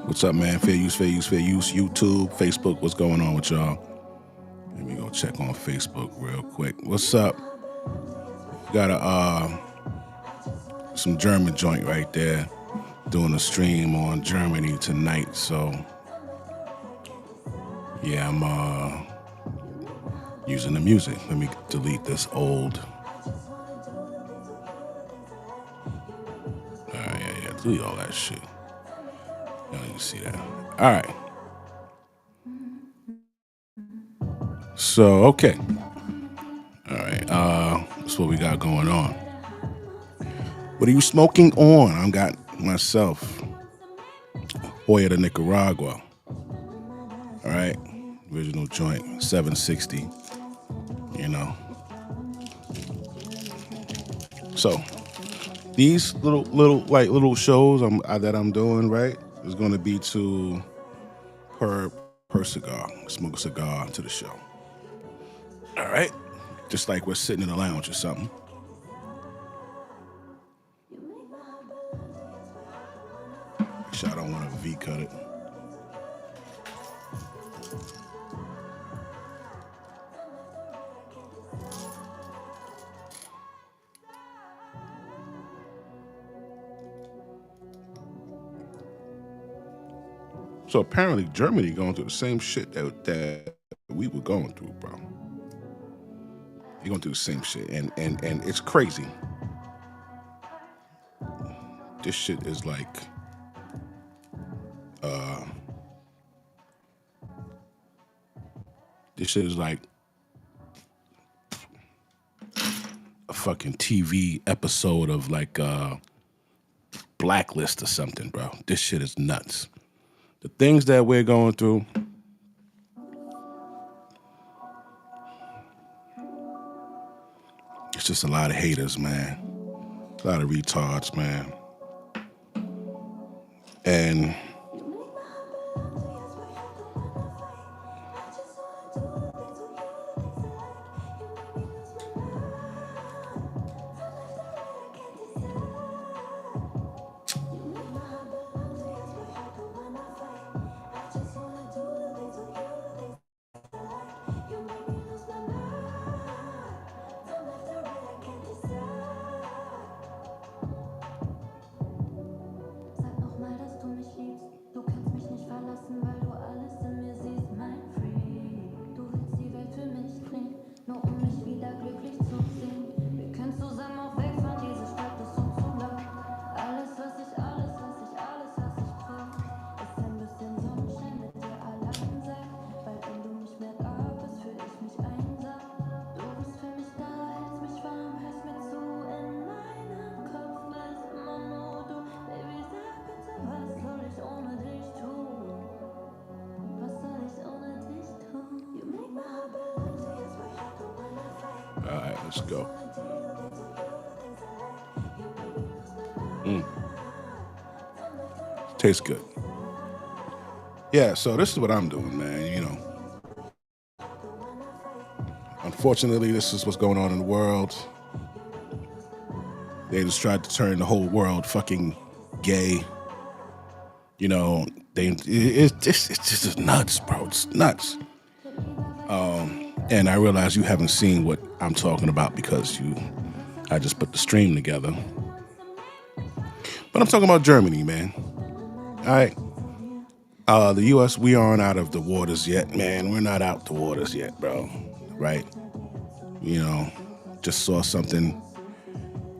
What's up, man? Fair use, fair use, fair use. YouTube, Facebook, what's going on with y'all? Let me go check on Facebook real quick. What's up? Got some German joint right there doing a stream on Germany tonight. So yeah, I'm using the music. Let me delete this old. Yeah, delete all that shit. You don't even see that. All right. So okay. All right. That's what we got going on. What are you smoking on? I got myself Hoya de Nicaragua. All right. Original joint, 760. You know. So these little shows that I'm doing, right, is going to be to per cigar. Smoke a cigar to the show. All right. Just like we're sitting in a lounge or something. Make sure I don't want to V cut it. So apparently Germany going through the same shit that we were going through, bro. They're going through the same shit, and it's crazy. This shit is like, this shit is like a fucking TV episode of like Blacklist or something, bro. This shit is nuts. The things that we're going through. It's just a lot of haters, man. A lot of retards, man. And all right, let's go. Tastes good. Yeah, so this is what I'm doing, man. You know, unfortunately, this is what's going on in the world. They just tried to turn the whole world fucking gay. You know, it's just nuts, bro. It's nuts. And I realize you haven't seen what I'm talking about because I just put the stream together. But I'm talking about Germany, man. All right. The U.S., we aren't out of the waters yet, man. We're not out the waters yet, bro. Right? You know, just saw something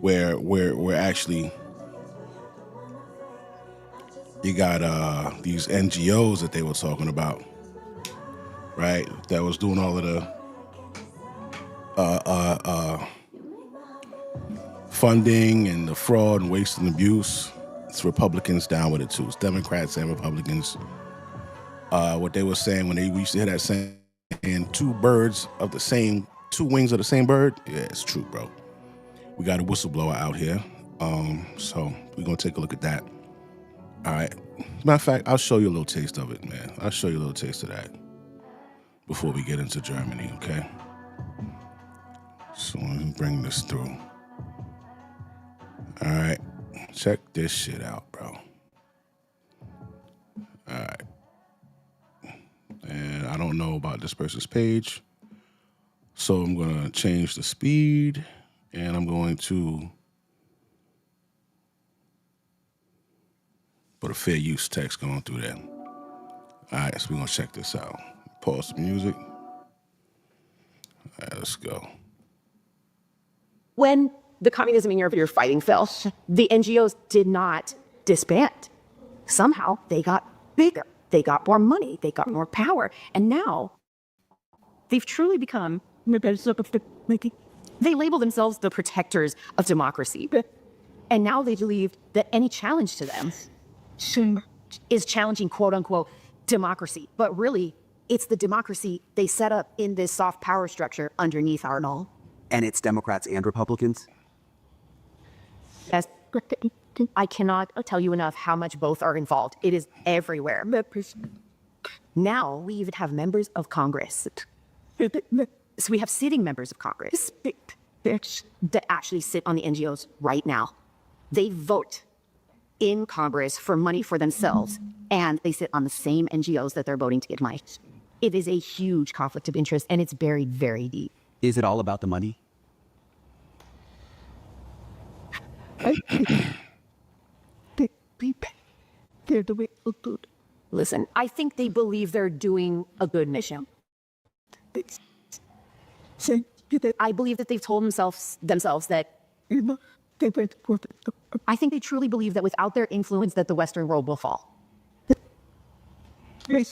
where we're actually, you got these NGOs that they were talking about, right? That was doing all of the funding and the fraud and waste and abuse. It's Republicans down with it too. It's Democrats and Republicans. What they were saying when they used to hear that saying, two wings of the same bird. Yeah, it's true, bro. We got a whistleblower out here. So we're gonna take a look at that. All right. Matter of fact, I'll show you a little taste of it, man. I'll show you a little taste of that before we get into Germany, okay? So let me bring this through. All right. Check this shit out, bro. All right. And I don't know about this person's page. So I'm going to change the speed and I'm going to put a fair use text going through there. All right, so we're going to check this out. Pause the music. All right, let's go. When the communism in Europe you're fighting fell, the NGOs did not disband. Somehow they got bigger. They got more money. They got more power. And now they've truly become, they label themselves the protectors of democracy. And now they believe that any challenge to them is challenging, quote unquote, democracy. But really, it's the democracy they set up in this soft power structure underneath our law. And it's Democrats and Republicans? Yes. I cannot tell you enough how much both are involved. It is everywhere. Now we even have members of Congress. So we have sitting members of Congress that actually sit on the NGOs right now. They vote in Congress for money for themselves, and they sit on the same NGOs that they're voting to get money. It is a huge conflict of interest, and it's buried very deep. Is it all about the money? Listen, I think they believe they're doing a good mission. I believe that they've told themselves that I think they truly believe that without their influence that the Western world will fall. And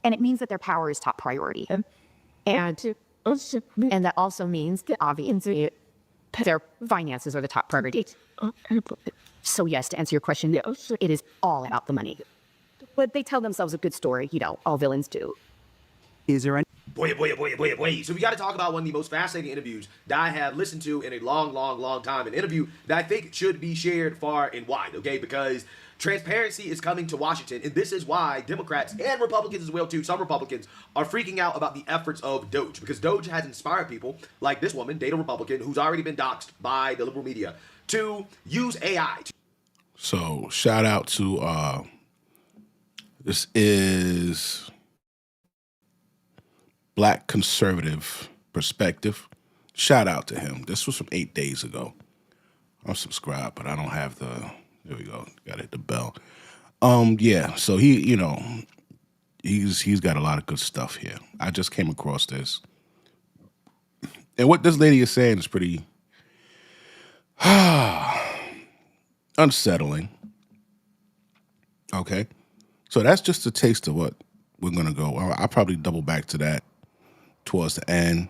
it means that their power is top priority. And that also means that obviously their finances are the top priority. So yes, to answer your question, it is all about the money. But they tell themselves a good story, you know, all villains do. Is there any... Boy. So we got to talk about one of the most fascinating interviews that I have listened to in a long time. An interview that I think should be shared far and wide, okay? Because transparency is coming to Washington, and this is why Democrats and Republicans as well, too, some Republicans, are freaking out about the efforts of Doge. Because Doge has inspired people like this woman, Data Republican, who's already been doxxed by the liberal media, to use AI. So shout out to, this is Black Conservative Perspective. Shout out to him. This was from 8 days ago. I'm subscribed, but I don't have the, there we go. Got to hit the bell. Yeah, so he, you know, he's got a lot of good stuff here. I just came across this. And what this lady is saying is pretty unsettling. Okay. So that's just a taste of what we're going to go. I'll probably double back to that towards the end.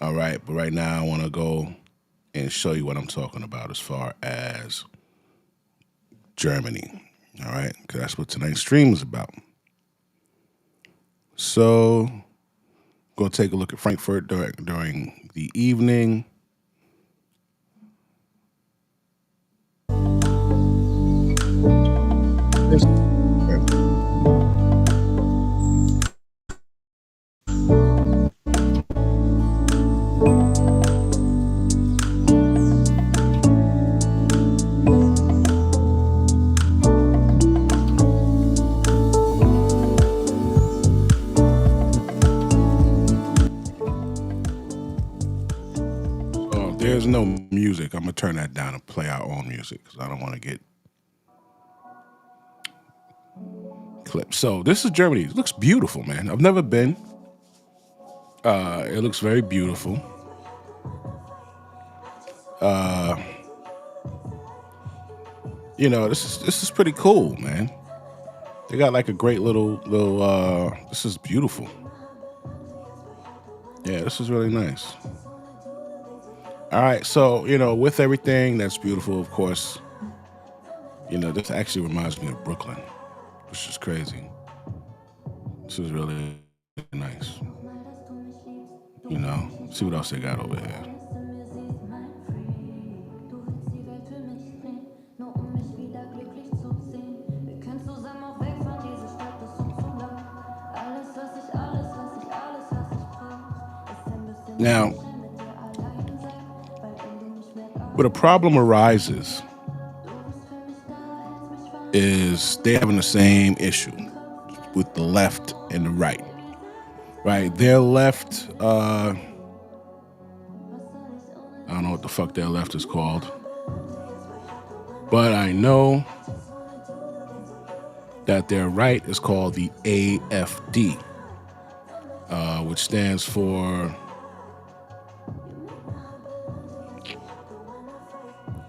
All right. But right now I want to go and show you what I'm talking about as far as Germany. All right. Because that's what tonight's stream is about. So go take a look at Frankfurt during the evening. There's no music. I'm going to turn that down and play our own music because I don't want to get clipped. So this is Germany. It looks beautiful, man. I've never been. It looks very beautiful. You know, this is pretty cool, man. They got like a great little this is beautiful. Yeah, this is really nice. All right, so, you know, with everything that's beautiful, of course, you know, this actually reminds me of Brooklyn, which is crazy. This is really nice. You know, see what else they got over here. Now, but a problem arises is they having the same issue with the left and the right. Right? Their left, I don't know what the fuck their left is called, but I know that their right is called the AFD, which stands for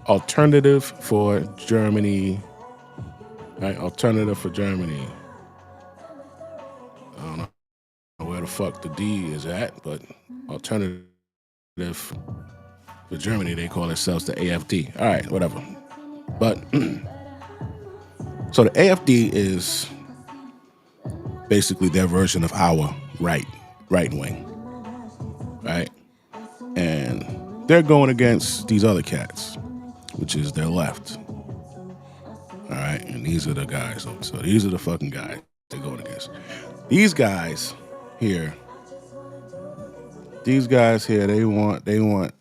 Alternative for Germany. Right? Alternative for Germany. I don't know where the fuck the D is at, but Alternative for Germany, they call themselves the AFD. All right, whatever. But so the AFD is basically their version of our right wing, right? And they're going against these other cats, which is their left. All right, and these are the guys. So these are the fucking guys they're going against. These guys here, they want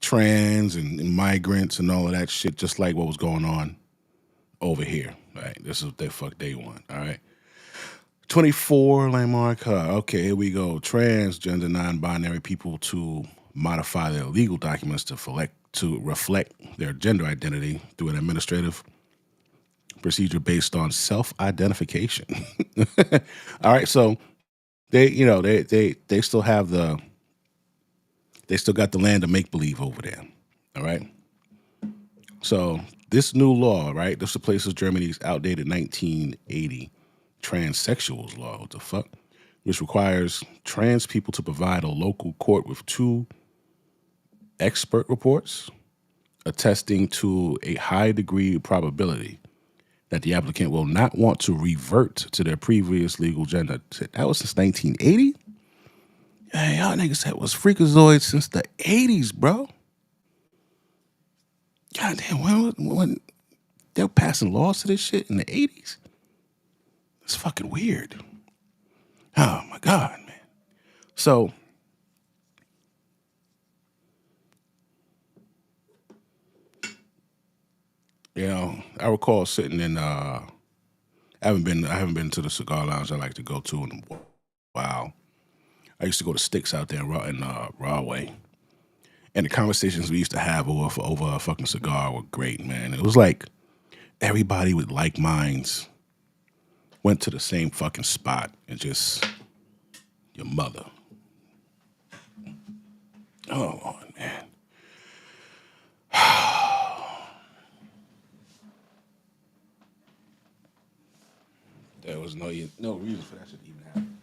trans and migrants and all of that shit, just like what was going on over here. Right, this is what they want. All right. 24 landmark. Okay, here we go. Transgender, non-binary people to modify their legal documents to reflect their gender identity through an administrative procedure based on self-identification. All right, so they still have they still got the land of make-believe over there. All right. So this new law, right? This replaces Germany's outdated 1980 transsexuals law. What the fuck? Which requires trans people to provide a local court with 2 expert reports attesting to a high degree of probability that the applicant will not want to revert to their previous legal gender. That was since 1980? Hey, y'all niggas that was freakazoids since the 80s, bro. Goddamn, when they were passing laws to this shit in the 80s? It's fucking weird. Oh my God, man. So, I recall sitting in I haven't been to the cigar lounge I like to go to in a while. I used to go to Sticks out there in Rahway. And the conversations we used to have over a fucking cigar were great, man. It was like everybody with like minds went to the same fucking spot and just your mother. Oh, Lord, man. There was no reason for that shit to even happen.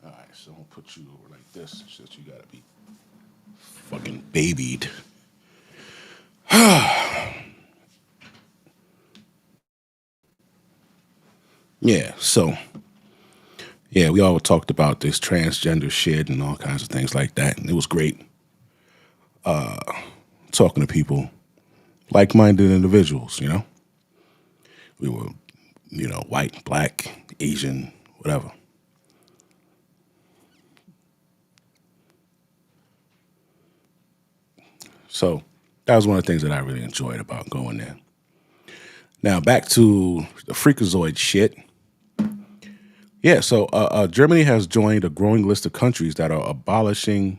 All right, so I'm gonna put you over like this. Shit, you gotta be fucking babied. Yeah, so we all talked about this transgender shit and all kinds of things like that, and it was great talking to people, like-minded individuals. We were, white, black, Asian, whatever. So that was one of the things that I really enjoyed about going there. Now back to the freakazoid shit. Yeah, so Germany has joined a growing list of countries that are abolishing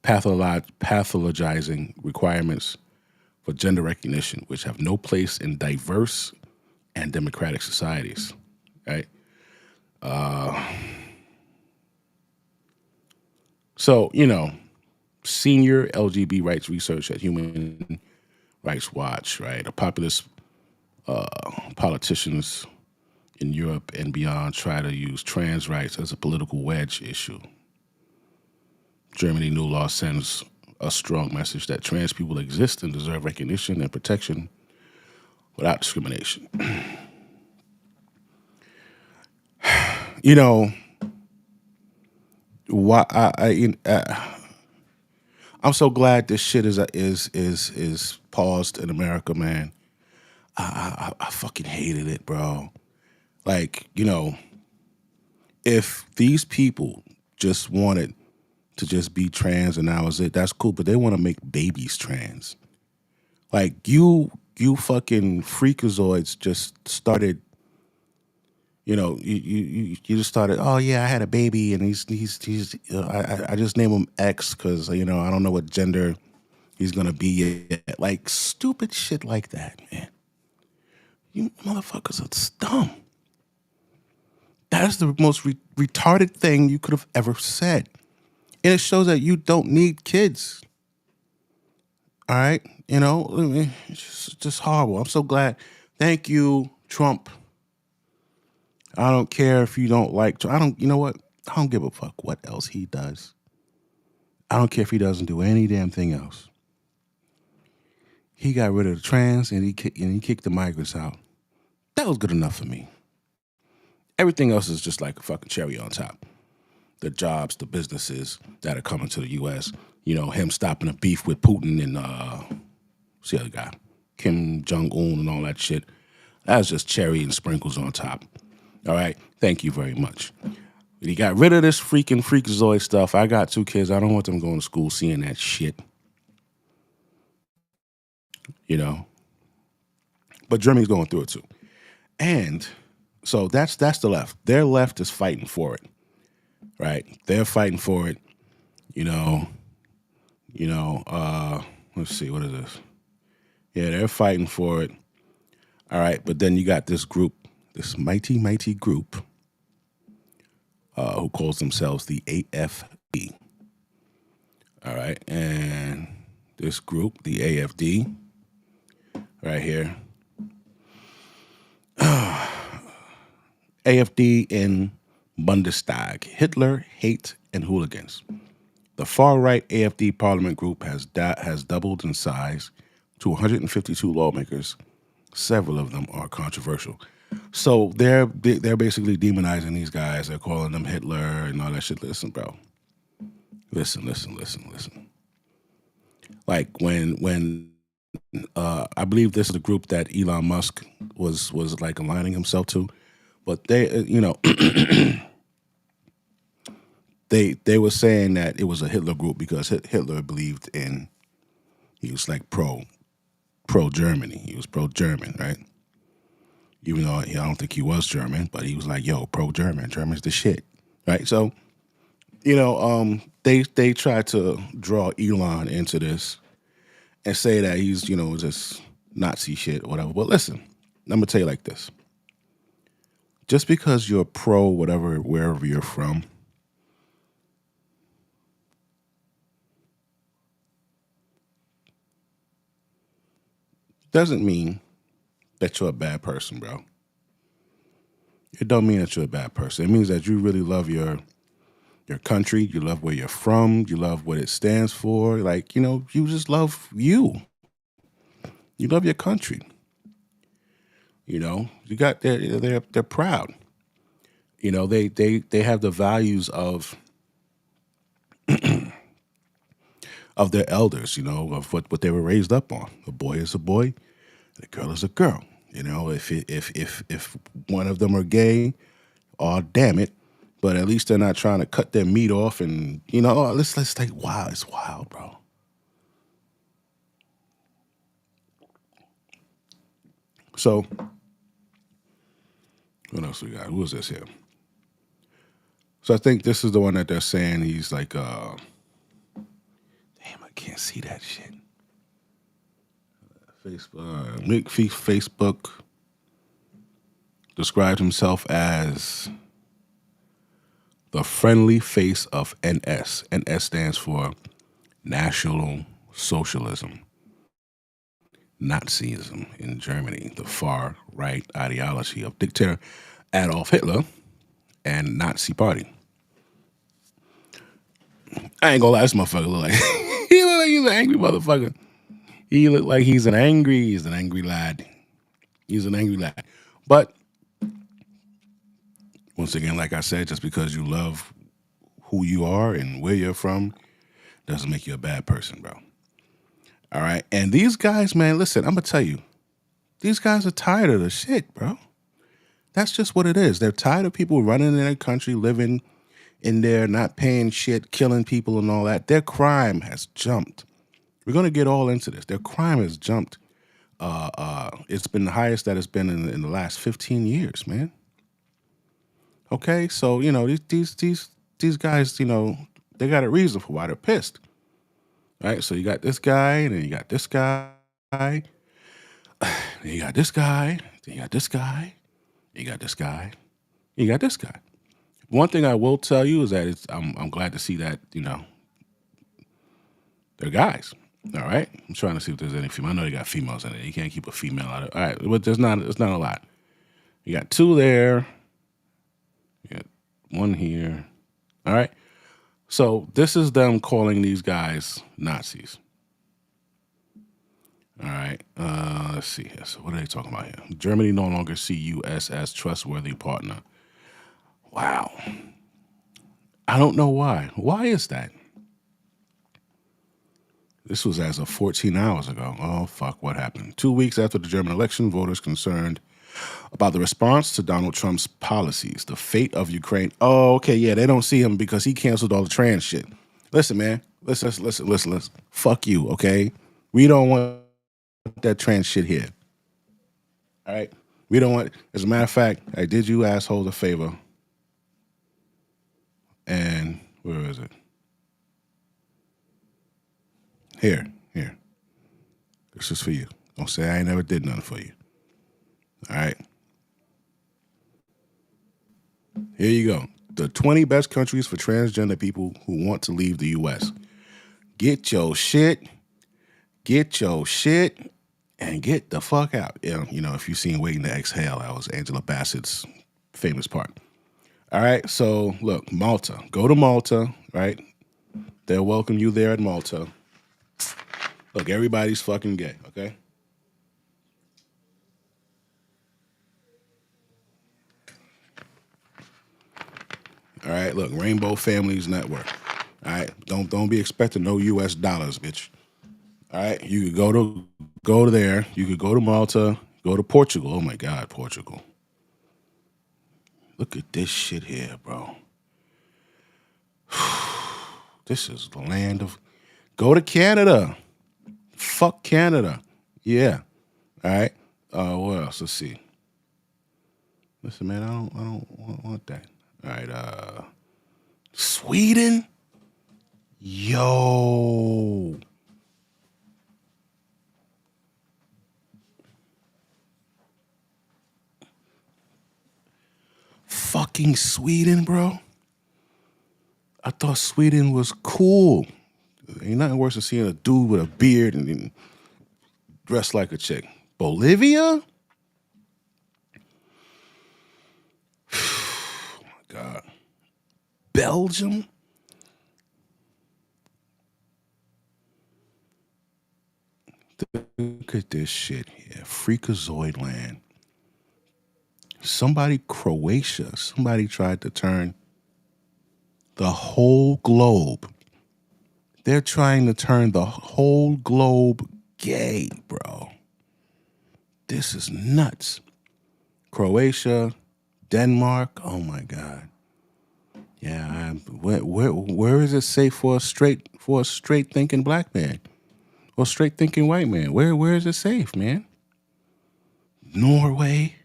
pathologizing requirements for gender recognition, which have no place in diverse and democratic societies, right? So, senior LGBT rights research at Human Rights Watch, right? A populist politicians in Europe and beyond try to use trans rights as a political wedge issue. Germany new law sends a strong message that trans people exist and deserve recognition and protection without discrimination. why I'm so glad this shit is paused in America, man. I fucking hated it, bro. Like, if these people just wanted to just be trans and that was it, that's cool. But they want to make babies trans. Like you fucking freakazoids just started. You just started. Oh yeah, I had a baby, and he's. I just name him X because I don't know what gender he's gonna be yet. Like stupid shit like that, man. You motherfuckers are dumb. That is the most retarded thing you could have ever said, and it shows that you don't need kids. All right, it's just horrible. I'm so glad. Thank you, Trump. I don't care if you don't like Trump. I don't. You know what? I don't give a fuck what else he does. I don't care if he doesn't do any damn thing else. He got rid of the trans and he kicked the migrants out. That was good enough for me. Everything else is just like a fucking cherry on top. The jobs, the businesses that are coming to the U.S. Him stopping a beef with Putin and what's the other guy, Kim Jong-un and all that shit. That was just cherry and sprinkles on top. All right, thank you very much. He got rid of this freakazoid stuff. I got 2 kids. I don't want them going to school seeing that shit. But Germany's going through it too. And so that's the left. Their left is fighting for it, right? They're fighting for it. Let's see, what is this? Yeah, they're fighting for it. All right, but then you got this group, this mighty group, who calls themselves the AFD. All right, and this group, the AFD, right here, AFD in Bundestag, Hitler, hate, and hooligans. The far-right AFD parliament group has doubled in size to 152 lawmakers. Several of them are controversial. So they're basically demonizing these guys. They're calling them Hitler and all that shit. Listen, bro. Listen. Like when I believe this is the group that Elon Musk was like aligning himself to, but they they were saying that it was a Hitler group because Hitler believed in, he was like pro Germany. He was pro German, right? Even though I don't think he was German, but he was like, yo, pro German. German's the shit, right? So, they tried to draw Elon into this and say that he's, just Nazi shit or whatever. But listen, I'm gonna tell you like this. Just because you're pro whatever, wherever you're from, doesn't mean that you're a bad person, bro. It don't mean that you're a bad person. It means that you really love your country, you love where you're from, you love what it stands for. Like, you just love you. You love your country. You got they're proud. They have the values of of their elders, of what they were raised up on. A boy is a boy, a girl is a girl. If one of them are gay, oh damn it. But at least they're not trying to cut their meat off and let's take wow, it's wild, bro. So what else we got? Who is this here? So I think this is the one that they're saying he's like damn, I can't see that shit. Facebook described himself as the friendly face of NS. NS stands for National Socialism, Nazism in Germany, the far right ideology of dictator Adolf Hitler and Nazi Party. I ain't gonna lie, this motherfucker look like he look like he's an angry motherfucker. He look like he's an angry lad. He's an angry lad. But once again, like I said, just because you love who you are and where you're from doesn't make you a bad person, bro. All right. And these guys, man, listen, I'm going to tell you, these guys are tired of the shit, bro. That's just what it is. They're tired of people running in their country, living in there, not paying shit, killing people and all that. Their crime has jumped. We're going to get all into this. Their crime has jumped. It's been the highest that it's been in the last 15 years, man. Okay, so you know these guys, you know, they got a reason for why they're pissed, right? So you got this guy, and then you got this guy, then you got this guy, then you got this guy, you got this guy, you got this guy. One thing I will tell you is that I'm glad to see that, you know, they're guys. All right, I'm trying to see if there's any female. I know they got females in it. You can't keep a female out of it. All right, but it's not a lot. You got two there. You got one here. All right. So this is them calling these guys Nazis. All right. Let's see here. So what are they talking about here? Germany no longer see U.S. as trustworthy partner. Wow. I don't know why. Why is that? This was as of 14 hours ago. Oh, fuck, what happened? 2 weeks after the German election, voters concerned about the response to Donald Trump's policies, the fate of Ukraine. Oh, okay, yeah, they don't see him because he canceled all the trans shit. Listen, man, listen. Fuck you, okay? We don't want that trans shit here. All right? We don't want, as a matter of fact, I did you assholes a favor. And where is it? Here. This is for you. Don't say I ain't never did nothing for you. All right. Here you go. The 20 best countries for transgender people who want to leave the U.S. Get your shit, and get the fuck out. You know, if you've seen Waiting to Exhale, that was Angela Bassett's famous part. All right, so look, Malta. Go to Malta, right? They'll welcome you there at Malta. Look, everybody's fucking gay, okay? All right, look, Rainbow Families Network. All right, don't be expecting no U.S. dollars, bitch. All right, you could go to there. You could go to Malta, go to Portugal. Oh my God, Portugal. Look at this shit here, bro. This is the land of. Go to Canada. Fuck Canada. Yeah. All right. What else? Let's see. Listen, man, I don't want that. All right. Sweden. Yo. Fucking Sweden, bro. I thought Sweden was cool. Ain't nothing worse than seeing a dude with a beard and dressed like a chick. Bolivia? Oh my God. Belgium? Look at this shit here. Freakazoid land. Croatia, somebody tried to turn the whole globe. They're trying to turn the whole globe gay, bro. This is nuts. Croatia, Denmark, oh my God. Yeah, where is it safe for a straight thinking black man? Or straight thinking white man? Where is it safe, man? Norway.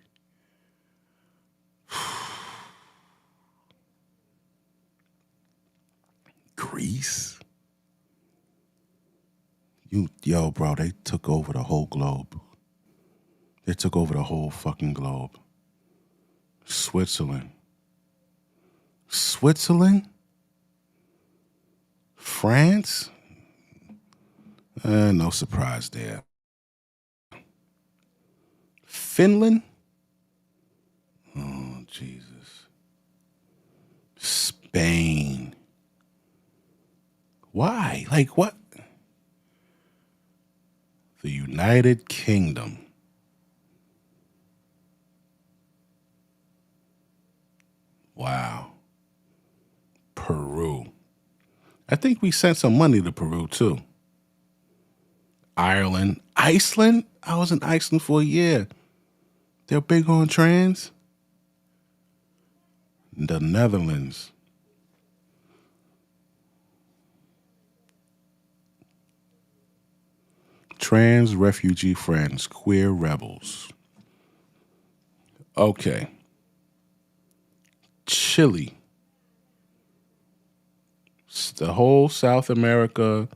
Greece. Yo, bro, they took over the whole globe. They took over the whole fucking globe. Switzerland. France? No surprise there. Finland? Oh, Jesus. Spain. Why? Like what? The United Kingdom. Wow. Peru. I think we sent some money to Peru too. Ireland, Iceland. I was in Iceland for a year. They're big on trans. The Netherlands. Trans refugee friends, queer rebels. Okay. Chile. The whole South America.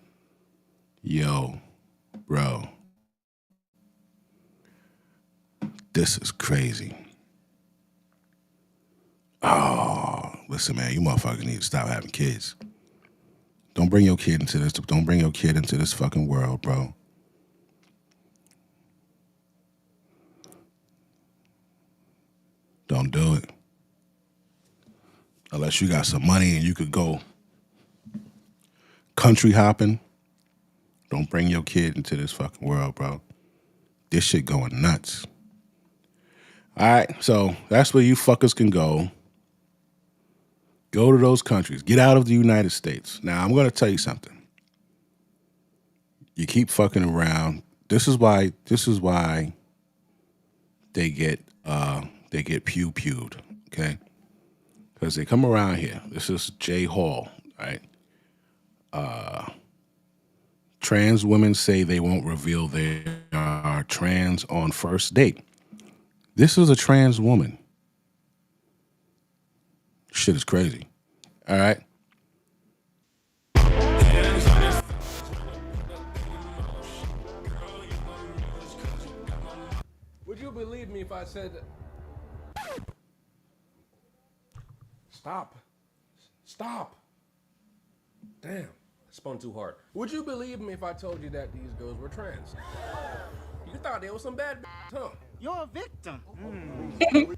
Yo, bro. This is crazy. Oh, listen, man, you motherfuckers need to stop having kids. Don't bring your kid into this. Don't bring your kid into this fucking world, bro. Don't do it. Unless you got some money and you could go country hopping. Don't bring your kid into this fucking world, bro. This shit going nuts. All right, so that's where you fuckers can go. Go to those countries. Get out of the United States. Now, I'm going to tell you something. You keep fucking around. This is why they get pew-pewed, okay? Because they come around here. This is Jay Hall, right? Trans women say they won't reveal they are trans on first date. This is a trans woman. Shit is crazy. All right. Would you believe me if I said, stop, damn, I spun too hard. Would you believe me if I told you that these girls were trans? You thought they were some bad huh? You're a victim.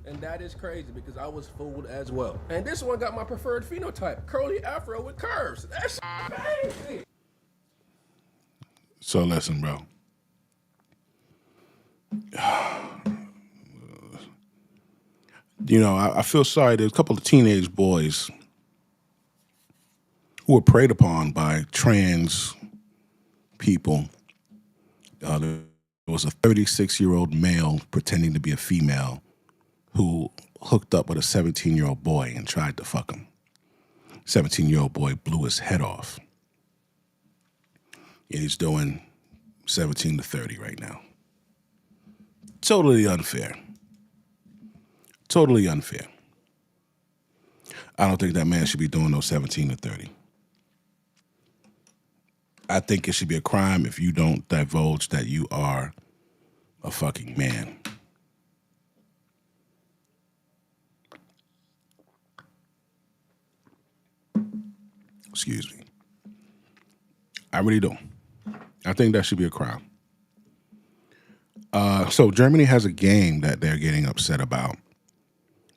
And that is crazy because I was fooled as well. And this one got my preferred phenotype, curly afro with curves. That's crazy. So listen, bro. You know, I feel sorry. There's a couple of teenage boys who were preyed upon by trans people. There was a 36-year-old male pretending to be a female who hooked up with a 17-year-old boy and tried to fuck him. 17-year-old boy blew his head off. And he's doing 17 to 30 right now. Totally unfair. Totally unfair. I don't think that man should be doing no 17 to 30. I think it should be a crime if you don't divulge that you are a fucking man. Excuse me. I really do. I think that should be a crime. So Germany has a game that they're getting upset about.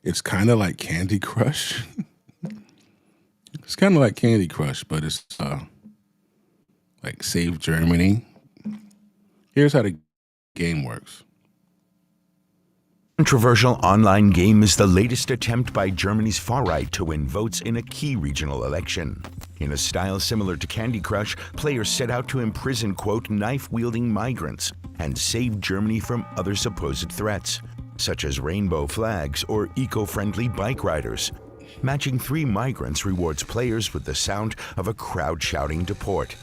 It's kind of like Candy Crush. It's kind of like Candy Crush, but it's like Save Germany. Here's how the game works. Controversial online game is the latest attempt by Germany's far right to win votes in a key regional election. In a style similar to Candy Crush, players set out to imprison, quote, knife-wielding migrants and save Germany from other supposed threats, such as rainbow flags or eco-friendly bike riders. Matching 3 migrants rewards players with the sound of a crowd shouting deport.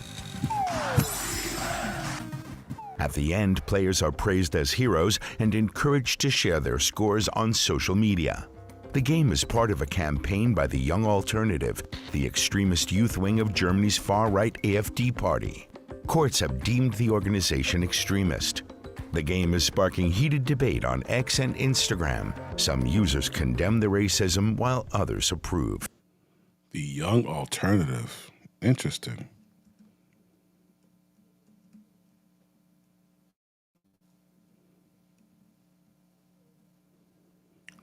At the end, players are praised as heroes and encouraged to share their scores on social media. The game is part of a campaign by the Young Alternative, the extremist youth wing of Germany's far-right AfD party. Courts have deemed the organization extremist. The game is sparking heated debate on X and Instagram. Some users condemn the racism while others approve. The Young Alternative. Interesting.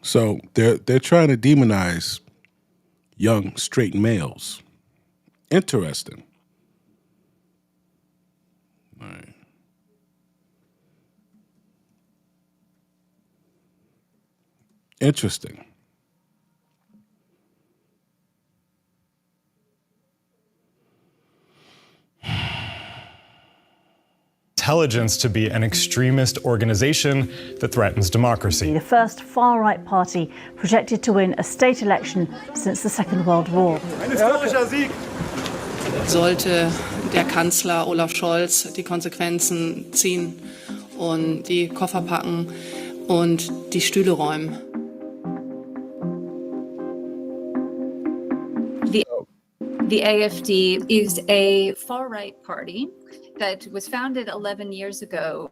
So they're trying to demonize young straight males. Interesting. All right. Interesting. intelligence to be an extremist organization that threatens democracy. The first far-right party projected to win a state election since the Second World War. Sollte der Kanzler Olaf Scholz die Konsequenzen ziehen und die Koffer packen und die Stühle räumen. The AfD is a far-right party that was founded 11 years ago.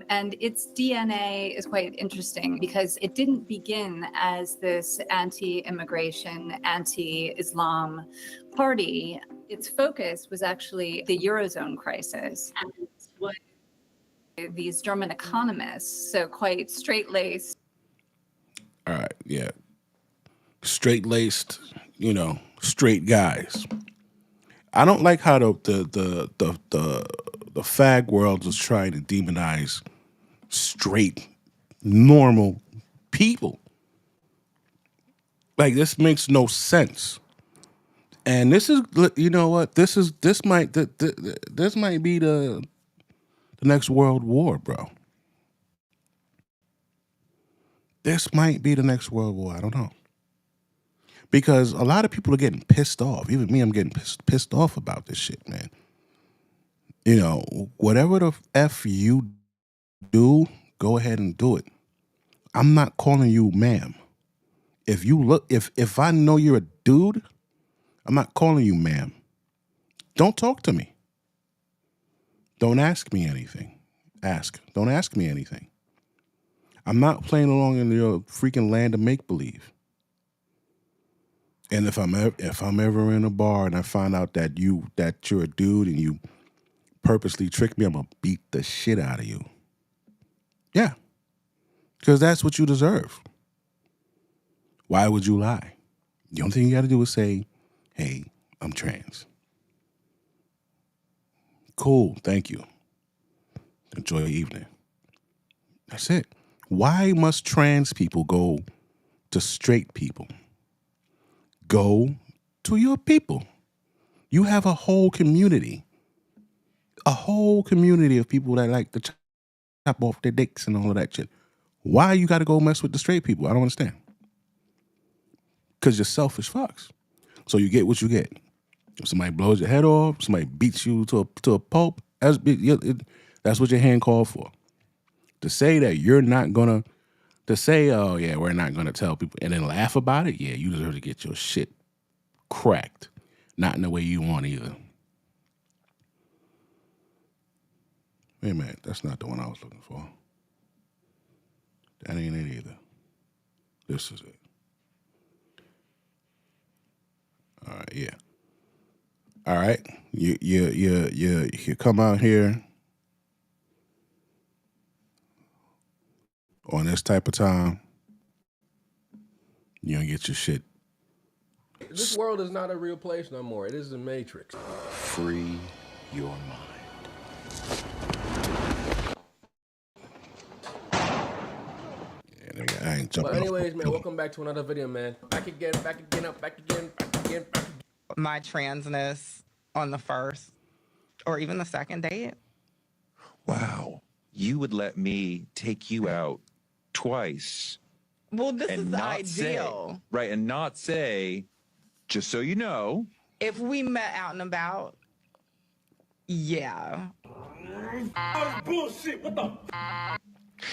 And its DNA is quite interesting because it didn't begin as this anti-immigration, anti-Islam party. Its focus was actually the Eurozone crisis. And what these German economists, so quite straight-laced. All right, yeah. Straight-laced, straight guys. I don't like how the fag world is trying to demonize straight, normal people. Like, this makes no sense. And this is, you know what? This might be the next world war, bro. This might be the next world war. I don't know. Because a lot of people are getting pissed off. Even me, I'm getting pissed off about this shit, man. Whatever the F you do, go ahead and do it. I'm not calling you ma'am. If I know you're a dude, I'm not calling you ma'am. Don't talk to me. Don't ask me anything. Don't ask me anything. I'm not playing along in your freaking land of make-believe. And if I'm ever in a bar and I find out that you're a dude and you purposely trick me, I'm gonna beat the shit out of you. Yeah. Because that's what you deserve. Why would you lie? The only thing you gotta do is say, hey, I'm trans. Cool, thank you. Enjoy your evening. That's it. Why must trans people go to straight people? Go to your people. You have a whole community. A whole community of people that like to chop off their dicks and all of that shit. Why you got to go mess with the straight people? I don't understand. Because you're selfish fucks. So you get what you get. If somebody blows your head off, somebody beats you to a pulp, that's what your hand called for. To say that you're not going to say, oh yeah, we're not going to tell people and then laugh about it, yeah, you deserve to get your shit cracked. Not in the way you want either. Wait a minute, that's not the one I was looking for. That ain't it either. This is it. All right, yeah. All right, you come out here on this type of time, you don't get your shit. This world is not a real place no more. It is a matrix. Free your mind. Yeah, nigga, I ain't jumping But anyways, off. man, welcome back to another video, man. Back again, back again, back again, back again, back again. My transness on the first or even the second date. Wow. You would let me take you out twice. Well, this is and the not say, ideal. right, and not say, just so you know. If we met out and about, yeah. Bullshit, what the?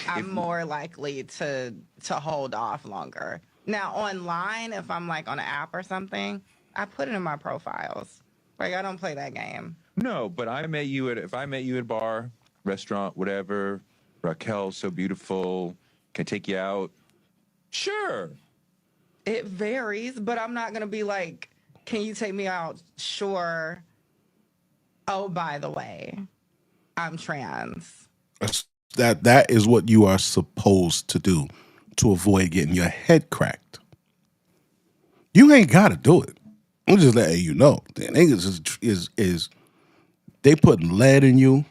I'm more likely to hold off longer. Now, online, if I'm like on an app or something, I put it in my profiles. Like, I don't play that game. No, but if I met you at a bar, restaurant, whatever, Raquel's so beautiful, can I take you out? Sure. It varies, but I'm not going to be like, can you take me out? Sure. Oh, by the way, I'm trans. That is what you are supposed to do to avoid getting your head cracked. You ain't got to do it. I'm just letting you know. The niggas is they putting lead in you.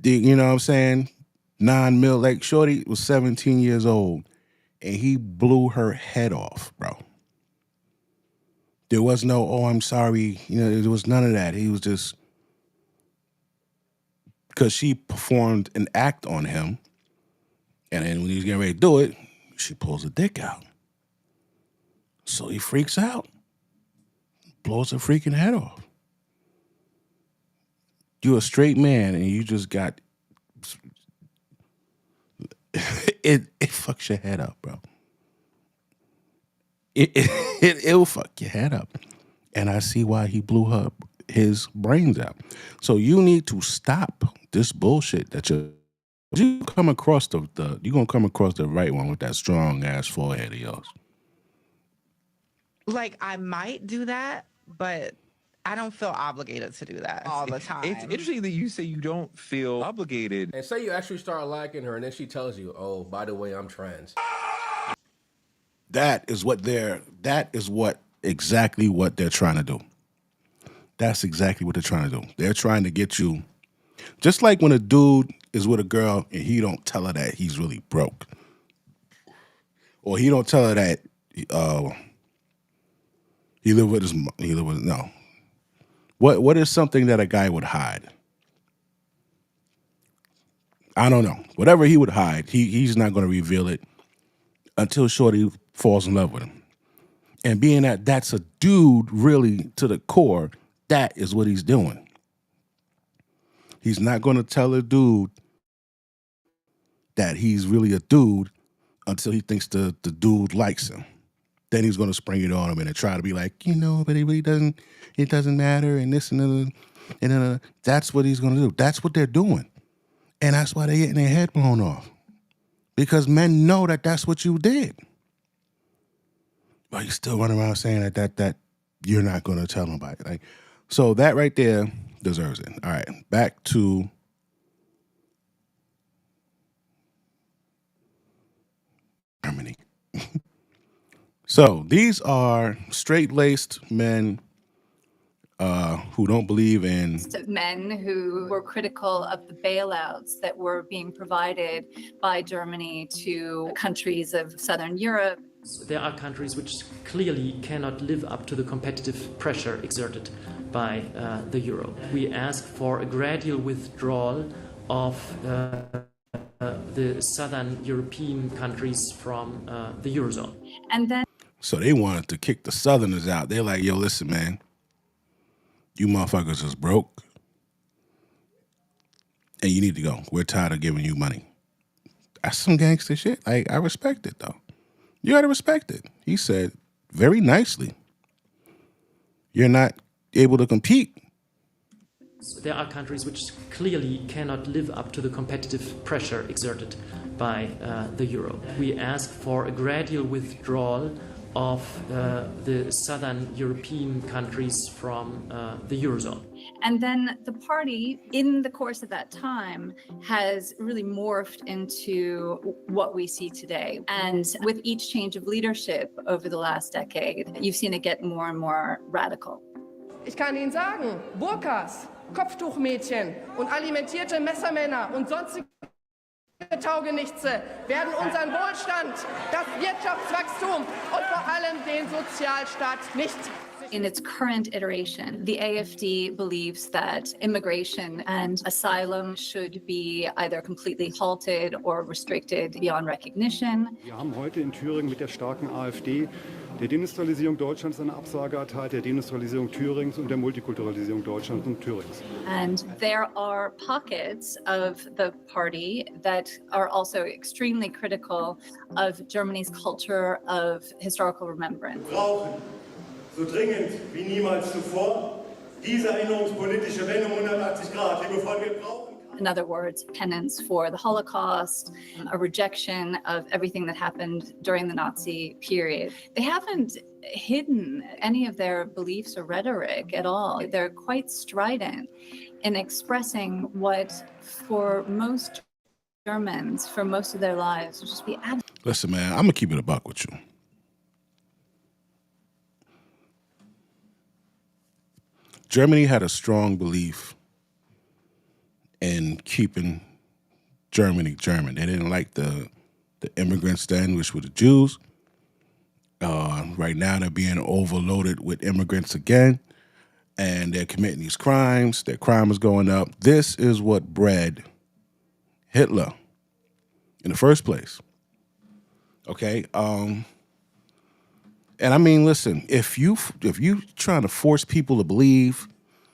You know what I'm saying? 9 mil. Like, shorty was 17 years old, and he blew her head off, bro. There was no, oh, I'm sorry. There was none of that. He was just because she performed an act on him, and then when he's getting ready to do it, she pulls a dick out. So he freaks out, blows her freaking head off. You're a straight man, and you just got it fucks your head up, bro. It'll fuck your head up. And I see why he blew his brains out. So you need to stop this bullshit that you come across you're gonna come across the right one with that strong ass forehead of yours. Like, I might do that, but I don't feel obligated to do that all the time. It's interesting that you say you don't feel obligated. And say you actually start liking her, and then she tells you, "Oh, by the way, I'm trans." That is exactly what they're trying to do. That's exactly what they're trying to do. They're trying to get you, just like when a dude is with a girl and he don't tell her that he's really broke, or he don't tell her that he live with no. What is something that a guy would hide? I don't know. Whatever he would hide, he's not going to reveal it until Shorty falls in love with him. And being that that's a dude really to the core, that is what he's doing. He's not going to tell a dude that he's really a dude until he thinks the dude likes him. Then he's going to spring it on him and try to be like, but it really doesn't matter and this and that. That's what he's going to do. That's what they're doing. And that's why they're getting their head blown off. Because men know that that's what you did. But you still run around saying that you're not going to tell nobody. Like, so that right there deserves it. All right, back to Germany. So these are straight-laced men who don't believe in... Men who were critical of the bailouts that were being provided by Germany to countries of Southern Europe. There are countries which clearly cannot live up to the competitive pressure exerted by the euro. We ask for a gradual withdrawal of the Southern European countries from the eurozone. And then... So they wanted to kick the Southerners out. They're like, yo, listen, man. You motherfuckers is broke. And you need to go. We're tired of giving you money. That's some gangster shit. I respect it, though. You got to respect it. He said very nicely, you're not able to compete. There are countries which clearly cannot live up to the competitive pressure exerted by the euro. We ask for a gradual withdrawal of the Southern European countries from the eurozone. And then the party, in the course of that time, has really morphed into what we see today. And with each change of leadership over the last decade, you've seen it get more and more radical. Ich kann Ihnen sagen, Burkas, Kopftuchmädchen und alimentierte Messermänner und sonstige Taugenichtse werden unseren Wohlstand, das Wirtschaftswachstum und vor allem den Sozialstaat nicht. In its current iteration, the AfD believes that immigration and asylum should be either completely halted or restricted beyond recognition. Wir haben heute in Thüringen mit der starken AfD der Deindustrialisierung Deutschlands eine Absage erteilt, der Deindustrialisierung Thürings und der Multikulturalisierung Deutschlands und Thürings. And there are pockets of the party that are also extremely critical of Germany's culture of historical remembrance. So dringend wie niemals zuvor diese erinnerungspolitische Wende 180 Grad, die wir brauchen. In other words, penance for the Holocaust, a rejection of everything that happened during the Nazi period. They haven't hidden any of their beliefs or rhetoric at all. They're quite strident in expressing what, for most Germans, for most of their lives, would just be absolutely... Listen, man, I'm going to keep it a buck with you. Germany had a strong belief in keeping Germany German. They didn't like the immigrants then, which were the Jews. Right now, they're being overloaded with immigrants again. and they're committing these crimes. Their crime is going up. This is what bred Hitler in the first place. Okay. And I mean, listen, if you trying to force people to believe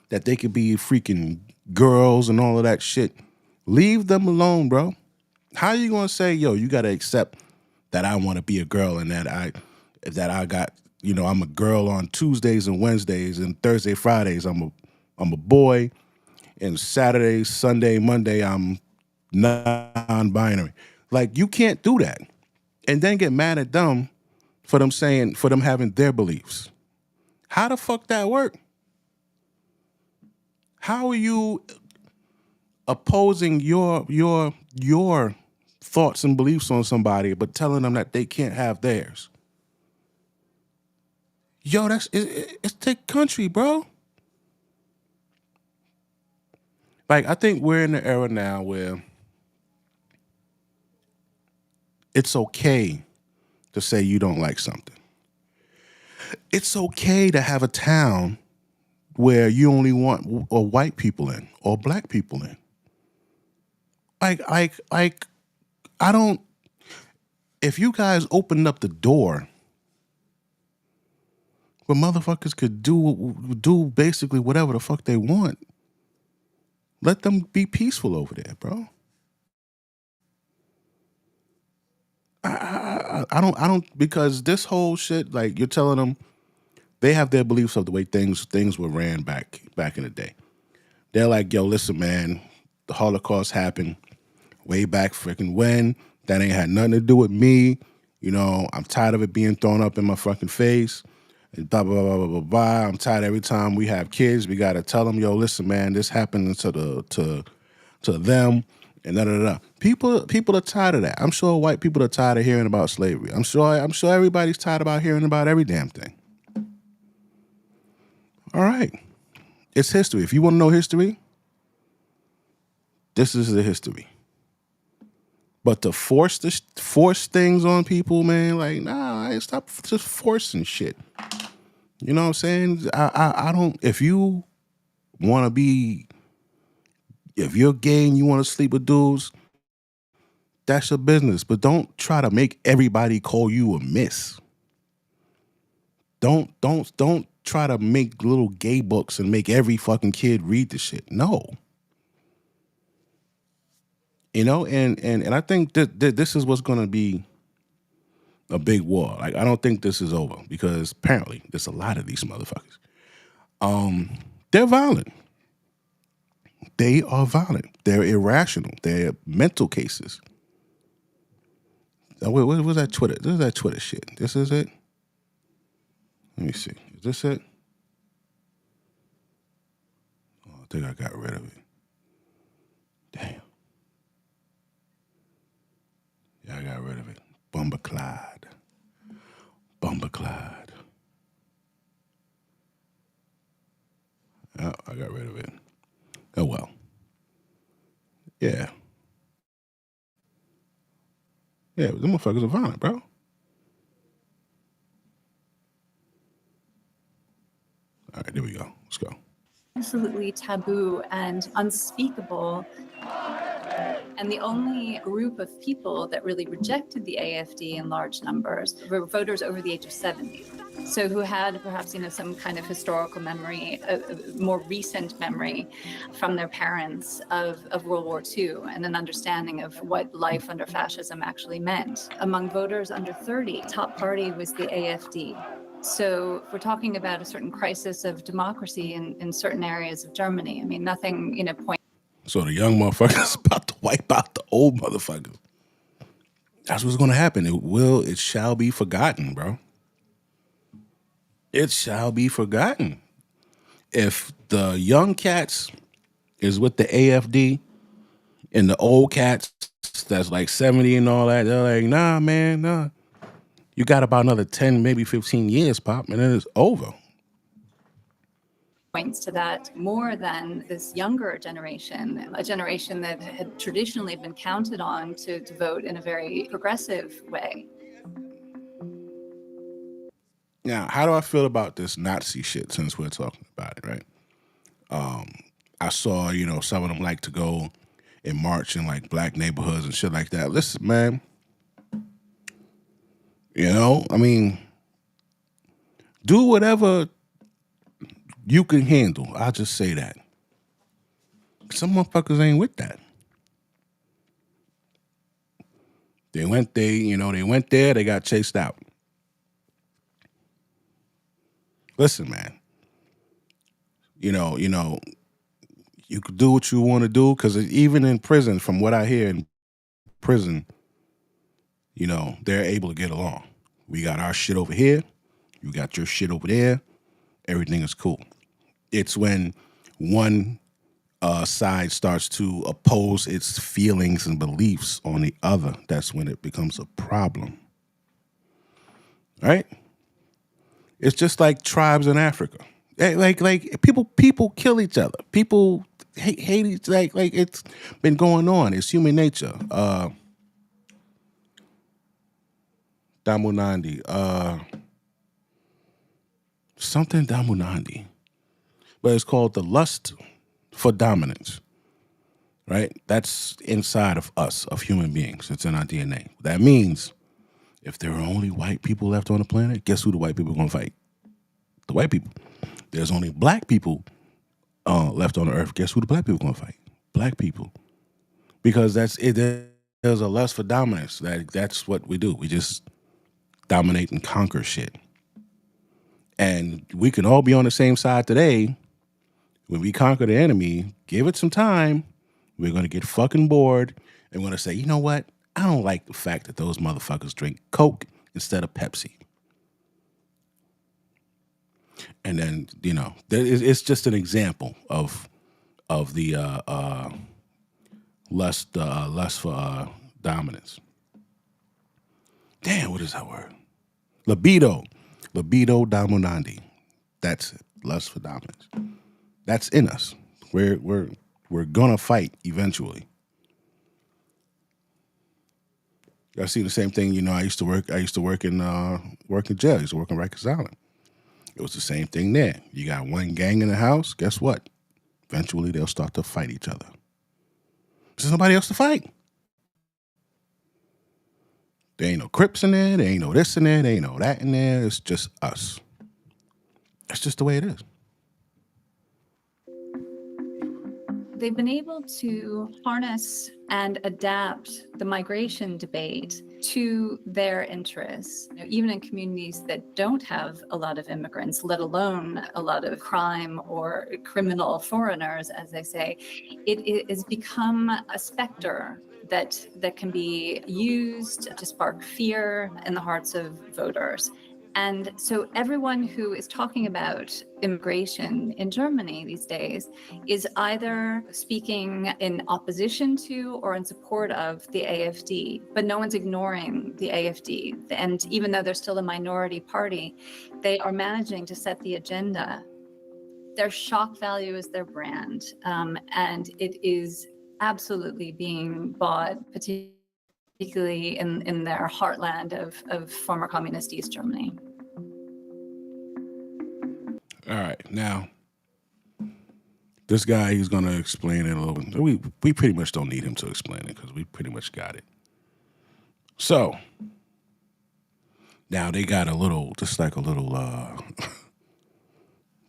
that they could be freaking girls and all of that shit, leave them alone, bro. How you gonna say, yo, you gotta accept that I want to be a girl and that I got, I'm a girl on Tuesdays and Wednesdays, and Thursday, Fridays I'm a boy, and Saturday, Sunday, Monday I'm non-binary. Like, you can't do that and then get mad at them for them having their beliefs. How the fuck that work? How are you opposing your thoughts and beliefs on somebody but telling them that they can't have theirs? Yo, it's the country, bro. Like, I think we're in the era now where it's okay to say you don't like something. It's okay to have a town where you only want white people in or black people in. Like, I don't, if you guys opened up the door where motherfuckers could do basically whatever the fuck they want, let them be peaceful over there, bro. I don't, because this whole shit, like, you're telling them they have their beliefs of the way things were ran back in the day. They're like, yo, listen, man, the Holocaust happened way back freaking when. That ain't had nothing to do with me. I'm tired of it being thrown up in my fucking face. And blah, blah, blah, blah, blah, blah. I'm tired every time we have kids, we got to tell them, yo, listen, man, this happened to them, and da-da-da. People are tired of that. I'm sure white people are tired of hearing about slavery. I'm sure everybody's tired about hearing about every damn thing. All right. It's history. If you want to know history, this is the history. But to force things on people, man, like, nah, stop just forcing shit. You know what I'm saying? I don't, if you're gay and you want to sleep with dudes, that's your business. But don't try to make everybody call you a miss. Don't try to make little gay books and make every fucking kid read the shit. No. And I think that this is what's going to be a big war. Like, I don't think this is over because apparently there's a lot of these motherfuckers. They're violent. They are violent. They're irrational. They're mental cases. What was that Twitter? This is that Twitter shit. This is it? Let me see. Is this it? Oh, I think I got rid of it. Damn. Yeah, I got rid of it. Bumberclyde. Oh, I got rid of it. Oh, well. Yeah. Yeah, them motherfuckers are violent, bro. All right, there we go. Let's go. Absolutely taboo and unspeakable. And the only group of people that really rejected the AFD in large numbers were voters over the age of 70. So who had perhaps, some kind of historical memory, more recent memory from their parents of World War II and an understanding of what life under fascism actually meant. Among voters under 30, top party was the AFD. So if we're talking about a certain crisis of democracy in certain areas of Germany, I mean, nothing, points. So the young motherfuckers about to wipe out the old motherfuckers. That's what's going to happen. It shall be forgotten, bro. It shall be forgotten. If the young cats is with the AFD and the old cats that's like 70 and all that, they're like, nah, man, nah. You got about another 10, maybe 15 years, Pop, and then it's over. Points to that more than this younger generation, a generation that had traditionally been counted on to vote in a very progressive way. Now, how do I feel about this Nazi shit since we're talking about it, right? I saw, some of them like to go and march in like black neighborhoods and shit like that. Listen, man, I mean, do whatever you can handle. I'll just say that. Some motherfuckers ain't with that. They went there, they got chased out. Listen, man. You could do what you want to do, because even in prison, from what I hear in prison, they're able to get along. We got our shit over here. You got your shit over there. Everything is cool. It's when one side starts to oppose its feelings and beliefs on the other, that's when it becomes a problem. Right? It's just like tribes in Africa. Like people kill each other. People hate each like it's been going on. It's human nature. Damunandi. Something Damunandi. But it's called the lust for dominance. Right? That's inside of us, of human beings. It's in our DNA. That means if there are only white people left on the planet, guess who the white people are going to fight? The white people. There's only black people left on the earth. Guess who the black people are going to fight? Black people. Because that's it. There's a lust for dominance. That's what we do. We just dominate and conquer shit. And we can all be on the same side today. When we conquer the enemy, give it some time. We're going to get fucking bored. And we're going to say, you know what? I don't like the fact that those motherfuckers drink Coke instead of Pepsi. And then, it's just an example of the lust for dominance. Damn, what is that word? Libido dominandi. That's it. Lust for dominance. That's in us. We're gonna fight eventually. I see the same thing. I used to work in jail. I used to work in Rikers Island. It was the same thing there. You got one gang in the house. Guess what? Eventually, they'll start to fight each other. There's nobody else to fight. There ain't no Crips in there. There ain't no this in there. There ain't no that in there. It's just us. That's just the way it is. They've been able to harness and adapt the migration debate to their interests. Even in communities that don't have a lot of immigrants, let alone a lot of crime or criminal foreigners, as they say, it has become a specter that can be used to spark fear in the hearts of voters. And so everyone who is talking about immigration in Germany these days is either speaking in opposition to or in support of the AfD, but no one's ignoring the AfD. And even though they're still a minority party, they are managing to set the agenda. Their shock value is their brand, and it is absolutely being bought, particularly in their heartland of former communist East Germany. All right, now this guy, he's going to explain it a little bit. We pretty much don't need him to explain it because we pretty much got it. So now they got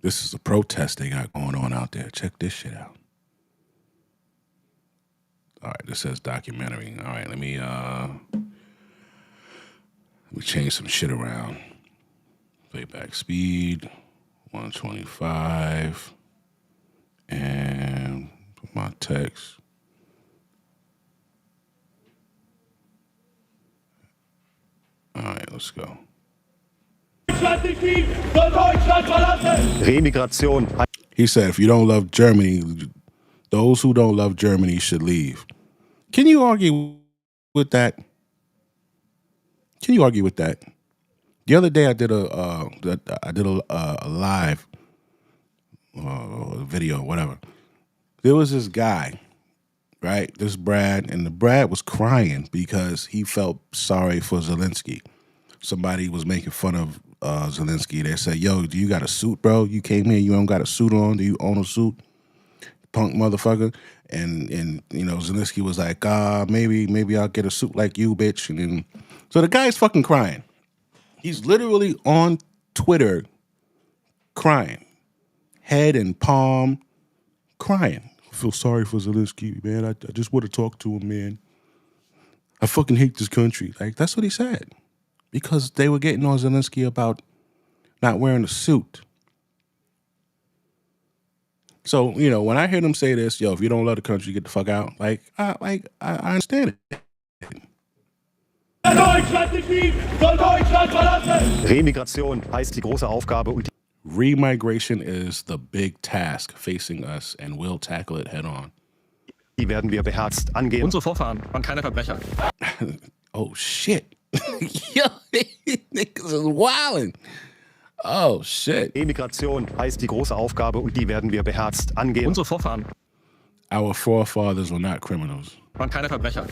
this is a protest they got going on out there. Check this shit out. All right, this says documentary. All right, let me change some shit around. Playback speed, 125, and put my text. All right, let's go. Remigration. He said, if you don't love Germany, those who don't love Germany should leave. Can you argue with that? The other day I did a live video, whatever. There was this guy, right? This Brad, and the Brad was crying because he felt sorry for Zelensky. Somebody was making fun of Zelensky. They said, yo, do you got a suit, bro? You came here, you don't got a suit on. Do you own a suit? punk motherfucker. And you know, Zelensky was like, maybe I'll get a suit like you, bitch. And then, so the guy's fucking crying. He's literally on Twitter crying, head and palm, crying. I feel sorry for Zelensky, man. I just want to talk to him, man. I fucking hate this country. Like, that's what he said. Because they were getting on Zelensky about not wearing a suit. So, you know, when I hear them say this, yo, if you don't love the country, get the fuck out. I understand it. Remigration heißt die große Aufgabe und Remigration is the big task facing us, and we'll tackle it head on. die werden wir beherzt angehen. Unsere Vorfahren waren keine Verbrecher. Oh, shit. Yo, niggas is wildin'. Oh, shit. Remigration heißt die große Aufgabe und die werden wir beherzt angehen. Unsere Vorfahren Our forefathers were not criminals. waren keine Verbrecher.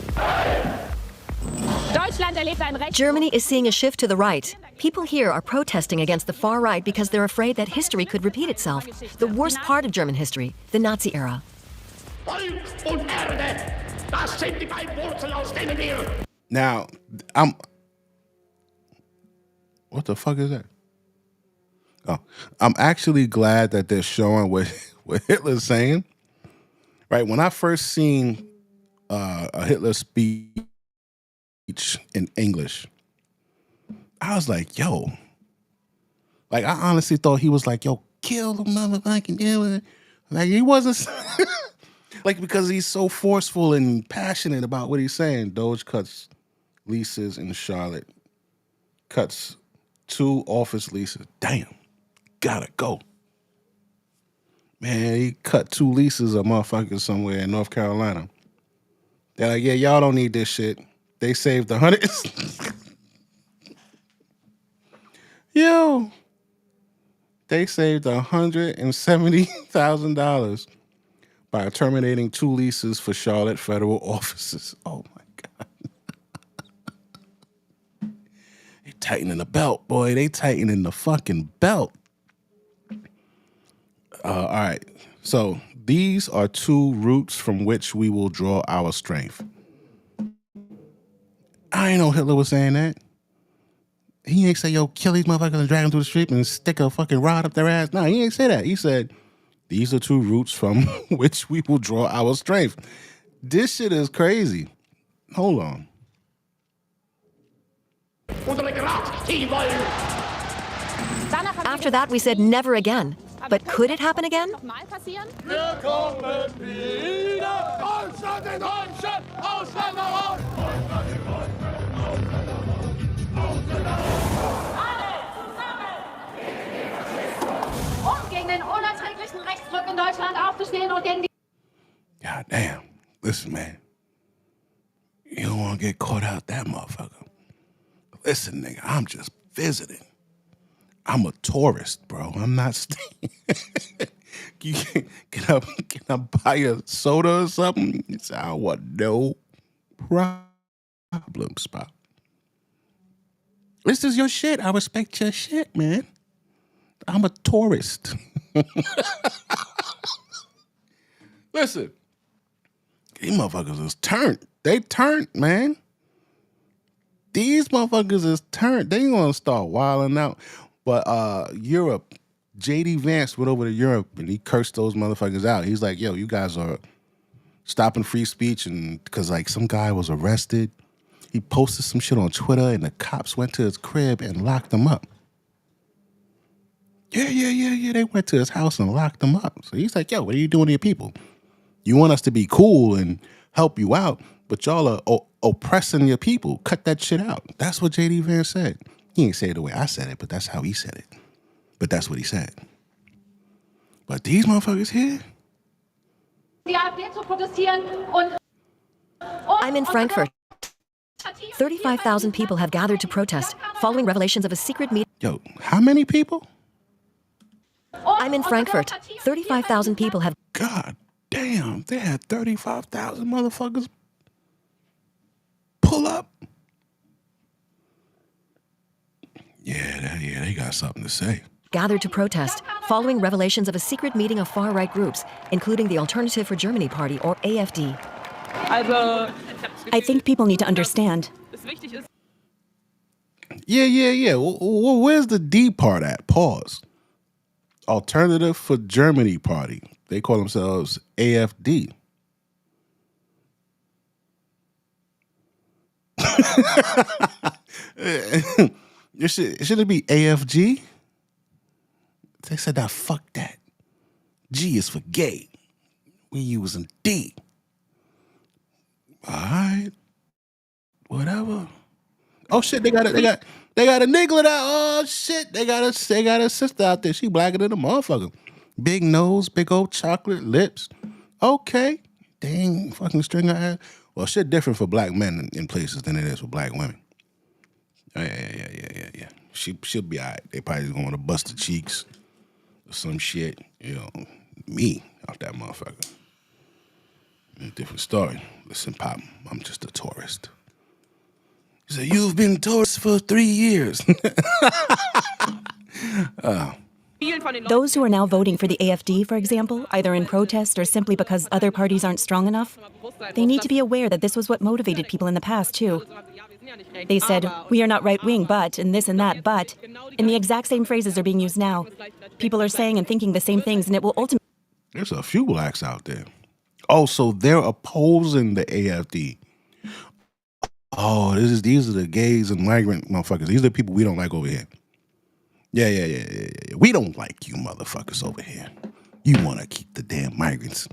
Germany is seeing a shift to the right. People here are protesting against the far right because they're afraid that history could repeat itself. The worst part of German history, the Nazi era. Now, what the fuck is that? Oh, I'm actually glad that they're showing what Hitler's saying. Right, when I first seen a Hitler speech in English, I was like, yo. Like, I honestly thought he was like, yo, kill the motherfucking Hitler. Like, he wasn't, like, because he's so forceful and passionate about what he's saying. Doge cuts leases in Charlotte. Cuts 2 office leases. Damn, gotta go. Man, he cut 2 leases of motherfuckers somewhere in North Carolina. They're like, yeah, y'all don't need this shit. They saved the hundreds. Yo, they saved $170,000 by terminating 2 leases for Charlotte federal offices. Oh my God. They tightening the belt, boy. They tightening the fucking belt. All right. So these are 2 roots from which we will draw our strength. I ain't know Hitler was saying that. He ain't say, yo, kill these motherfuckers and drag them through the street and stick a fucking rod up their ass. No, he ain't say that. He said, these are 2 roots from which we will draw our strength. This shit is crazy. Hold on. After that, we said never again. But could it happen again? God damn. Listen, man. You don't want to get caught out that motherfucker. Listen, nigga, I'm just visiting. I'm a tourist, bro. I'm not staying. Can I buy a soda or something? He said, I want no problem, Spot. This is your shit. I respect your shit, man. I'm a tourist. Listen, these motherfuckers is turned. They turned, man. These motherfuckers is turned. They gonna start wilding out. But Europe, J.D. Vance went over to Europe and he cursed those motherfuckers out. He's like, yo, you guys are stopping free speech, and because like some guy was arrested. He posted some shit on Twitter and the cops went to his crib and locked him up. Yeah. They went to his house and locked him up. So he's like, yo, what are you doing to your people? You want us to be cool and help you out, but y'all are oppressing your people. Cut that shit out. That's what J.D. Vance said. He ain't say it the way I said it, but that's how he said it. But that's what he said. But these motherfuckers here? I'm in Frankfurt. 35,000 people have gathered to protest following revelations of a secret meeting. Yo, how many people? I'm in Frankfurt. 35,000 people have... God damn, they had 35,000 motherfuckers pull up. Yeah, they got something to say. gathered to protest following revelations of a secret meeting of far-right groups, including the Alternative for Germany Party, or AfD. I think people need to understand. Yeah. Well, where's the D part at? Pause. Alternative for Germany Party. They call themselves AfD. Should it be AFG? They said, "Now fuck that. G is for gay. We using D." All right, whatever. Oh shit, they got a nigga out. Oh shit, they got a sister out there. She blacker than a motherfucker. Big nose, big old chocolate lips. Okay, dang, fucking string her ass. Well, shit different for black men in places than it is for black women. Yeah. She'll be all right. They probably going to bust the cheeks or some shit. You know, me off that motherfucker. A different story. Listen, Pop, I'm just a tourist. He said, "You've been a tourist for 3 years." Those who are now voting for the AfD, for example, either in protest or simply because other parties aren't strong enough, they need to be aware that this was what motivated people in the past, too. They said, "We are not right-wing, but," and this and that, but, and the exact same phrases are being used now. People are saying and thinking the same things, and it will ultimately... There's a few blacks out there. Oh, so they're opposing the AfD. Oh, these are the gays and migrant motherfuckers. These are the people we don't like over here. Yeah. We don't like you motherfuckers over here. You want to keep the damn migrants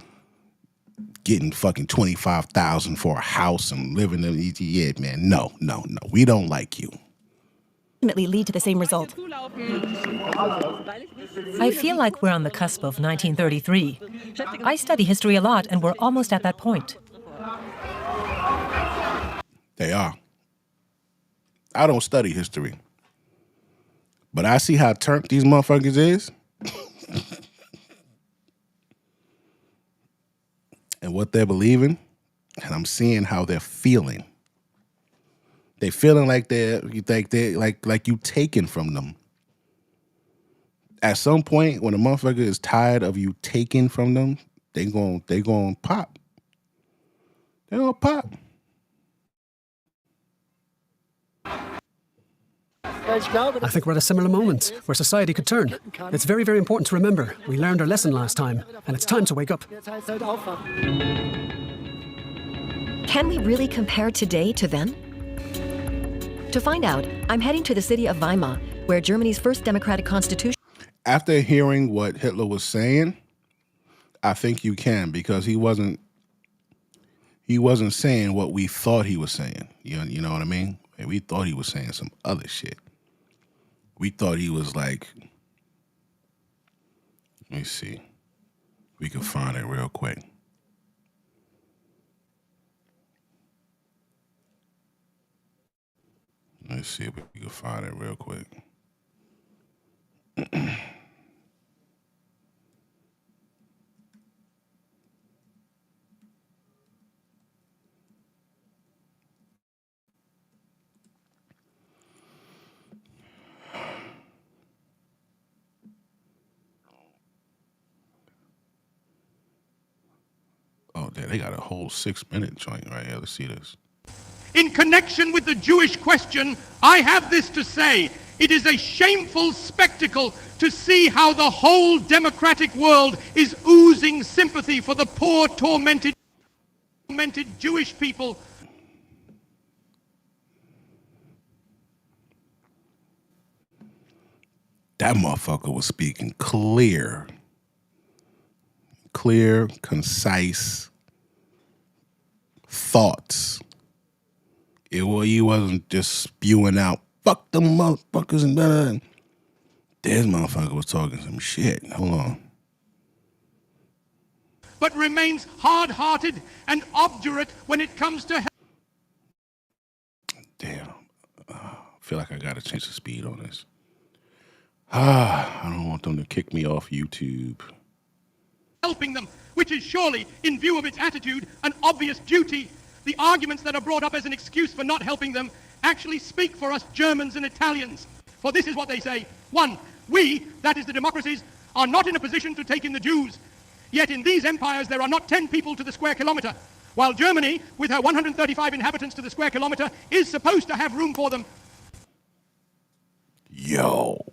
getting fucking $25,000 for a house and living in the yeah, man. No. We don't like you. ultimately lead to the same result. I feel like we're on the cusp of 1933. I study history a lot, and we're almost at that point. They are. I don't study history, but I see how turned these motherfuckers is and what they're believing, and I'm seeing how they're feeling. They feeling like like you taken from them. At some point, when a motherfucker is tired of you taking from them, they gon' pop. They gonna pop. I think we're at a similar moment where society could turn. It's very, very important to remember. We learned our lesson last time, and it's time to wake up. Can we really compare today to then? To find out, I'm heading to the city of Weimar, where Germany's first democratic constitution... After hearing what Hitler was saying, I think you can, because he wasn't saying what we thought he was saying. You know what I mean? We thought he was saying some other shit. We thought he was like, let me see. We can find it real quick. Let's see if we can find it real quick. Oh, they got a whole 6-minute joint right here. Let's see this. In connection with the Jewish question, I have this to say. It is a shameful spectacle to see how the whole democratic world is oozing sympathy for the poor, tormented Jewish people. That motherfucker was speaking clear, concise thoughts. He wasn't just spewing out, "Fuck them motherfuckers," and blah. This motherfucker was talking some shit. Hold on. But remains hard-hearted and obdurate when it comes to... Damn. I feel like I gotta change the speed on this. I don't want them to kick me off YouTube. helping them, which is surely, in view of its attitude, an obvious duty. The arguments that are brought up as an excuse for not helping them actually speak for us Germans and Italians. For this is what they say. 1. We, that is the democracies, are not in a position to take in the Jews. Yet in these empires there are not 10 people to the square kilometer, while Germany, with her 135 inhabitants to the square kilometer, is supposed to have room for them. Yo.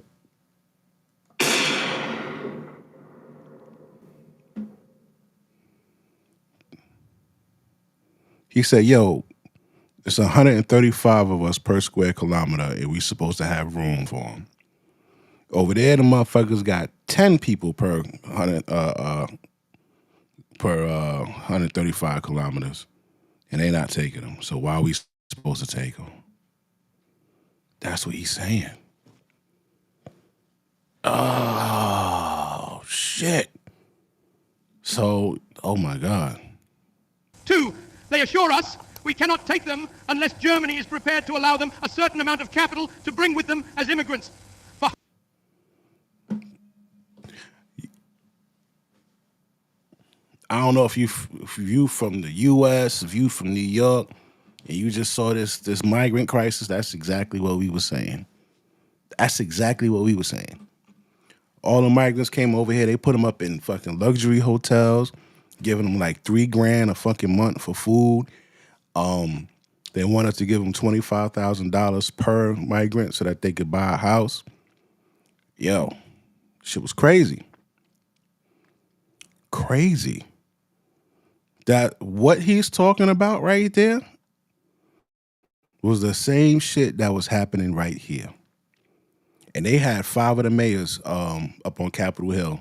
He said, yo, it's 135 of us per square kilometer, and we supposed to have room for them. Over there, the motherfuckers got 10 people per 135 kilometers, and they're not taking them. So why are we supposed to take them? That's what he's saying. Oh, shit. So, oh my God. 2, they assure us we cannot take them unless Germany is prepared to allow them a certain amount of capital to bring with them as immigrants. I don't know if you from the U.S., if you from New York, and you just saw this migrant crisis. That's exactly what we were saying. That's exactly what we were saying. All the migrants came over here. They put them up in fucking luxury hotels, giving them like $3,000 a fucking month for food. They wanted to give them $25,000 per migrant so that they could buy a house. Yo, shit was crazy. Crazy. That what he's talking about right there was the same shit that was happening right here. And they had 5 of the mayors up on Capitol Hill.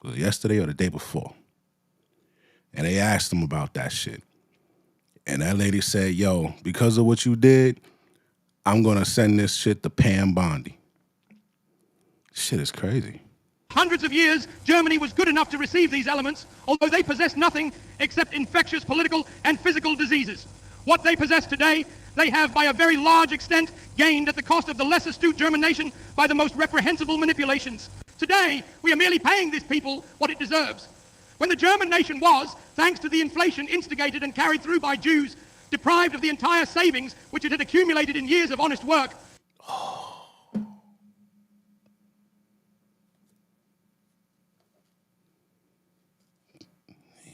Was it yesterday or the day before? And they asked them about that shit. And that lady said, yo, because of what you did, I'm going to send this shit to Pam Bondi. Shit is crazy. Hundreds of years, Germany was good enough to receive these elements, although they possessed nothing except infectious political and physical diseases. What they possess today, they have by a very large extent gained at the cost of the less astute German nation by the most reprehensible manipulations. Today, we are merely paying this people what it deserves. When the German nation was, thanks to the inflation instigated and carried through by Jews, deprived of the entire savings which it had accumulated in years of honest work.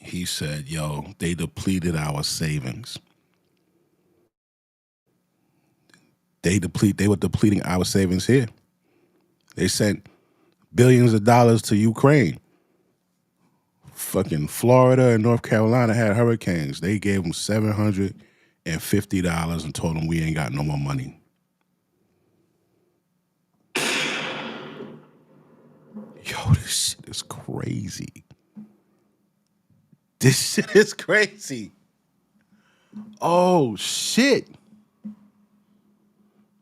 He said, yo, they depleted our savings. They were depleting our savings here. They sent billions of dollars to Ukraine. Fucking Florida and North Carolina had hurricanes. They gave them $750 and told them we ain't got no more money. Yo, this shit is crazy. This shit is crazy. Oh, shit.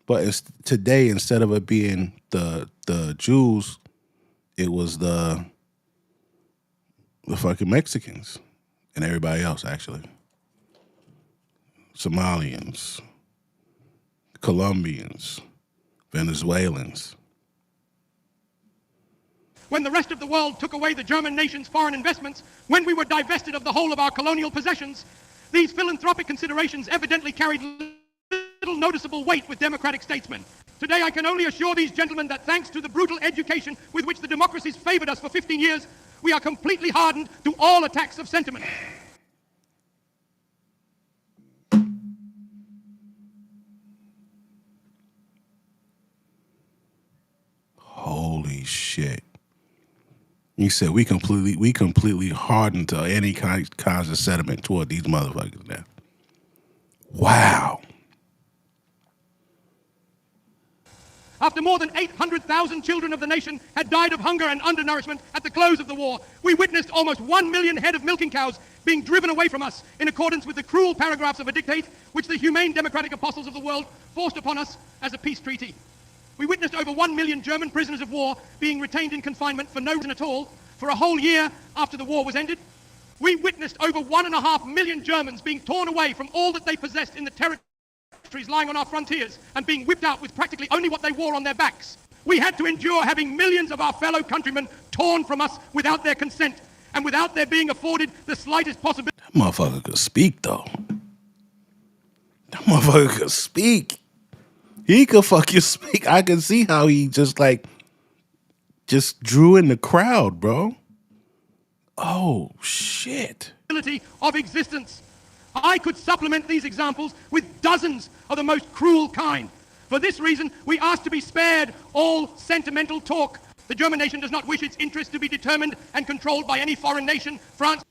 But today, instead of it being the Jews, it was the fucking Mexicans and everybody else, actually. Somalians, Colombians, Venezuelans. When the rest of the world took away the German nation's foreign investments, when we were divested of the whole of our colonial possessions, these philanthropic considerations evidently carried little noticeable weight with democratic statesmen. Today I can only assure these gentlemen that thanks to the brutal education with which the democracies favored us for 15 years, we are completely hardened to all attacks of sentiment. Holy shit. He said we completely hardened to any kinds of sentiment toward these motherfuckers now. Wow. After more than 800,000 children of the nation had died of hunger and undernourishment at the close of the war, we witnessed almost 1 million head of milking cows being driven away from us in accordance with the cruel paragraphs of a dictate which the humane democratic apostles of the world forced upon us as a peace treaty. We witnessed over 1 million German prisoners of war being retained in confinement for no reason at all for a whole year after the war was ended. We witnessed over 1.5 million Germans being torn away from all that they possessed in the territories lying on our frontiers and being whipped out with practically only what they wore on their backs. We had to endure having millions of our fellow countrymen torn from us without their consent and without their being afforded the slightest possibility. That motherfucker could speak, though. That motherfucker could speak. He could fucking speak. I can see how he just like just drew in the crowd, bro. Oh, shit. Of existence. I could supplement these examples with dozens of the most cruel kind. For this reason, we ask to be spared all sentimental talk. The German nation does not wish its interests to be determined and controlled by any foreign nation. France.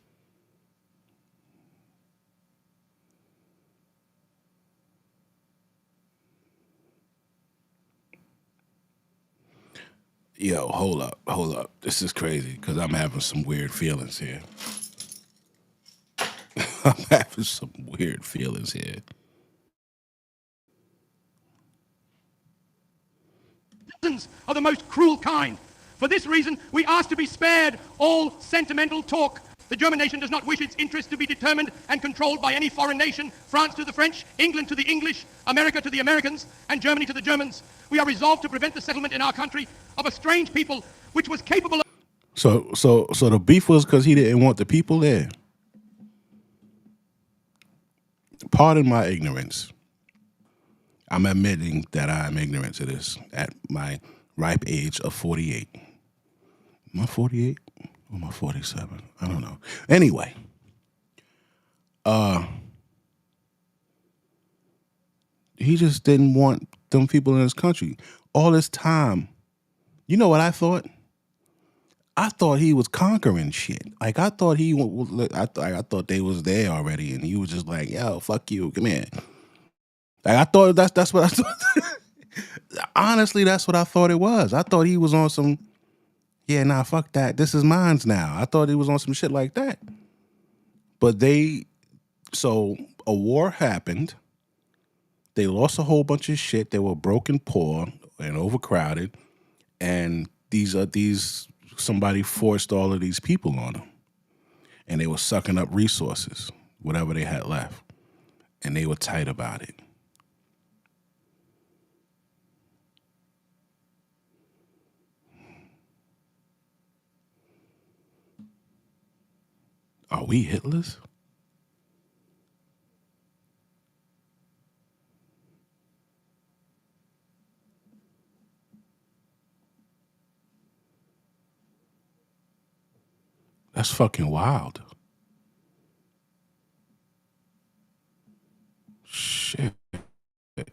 Yo, hold up. This is crazy because I'm having some weird feelings here. I'm having some weird feelings here. Dozens of the most cruel kind. For this reason, we ask to be spared all sentimental talk. The German nation does not wish its interests to be determined and controlled by any foreign nation. France to the French, England to the English, America to the Americans, and Germany to the Germans. We are resolved to prevent the settlement in our country of a strange people which was capable of... So the beef was because he didn't want the people there. Pardon my ignorance. I'm admitting that I'm ignorant to this at my ripe age of 48. Am I 48 or am I 47? I don't know. Anyway, he just didn't want them people in his country. All this time, you know what I thought? I thought he was conquering shit. Like I thought I thought they was there already, and he was just like, "Yo, fuck you, come here." Like I thought that's what I thought. Honestly, that's what I thought it was. I thought he was on some, yeah, nah, fuck that. This is mine's now. I thought he was on some shit like that. But so a war happened. They lost a whole bunch of shit. They were broke and poor and overcrowded, and somebody forced all of these people on them, and they were sucking up resources, whatever they had left, and they were tight about it. Are we Hitlers? That's fucking wild. Shit. To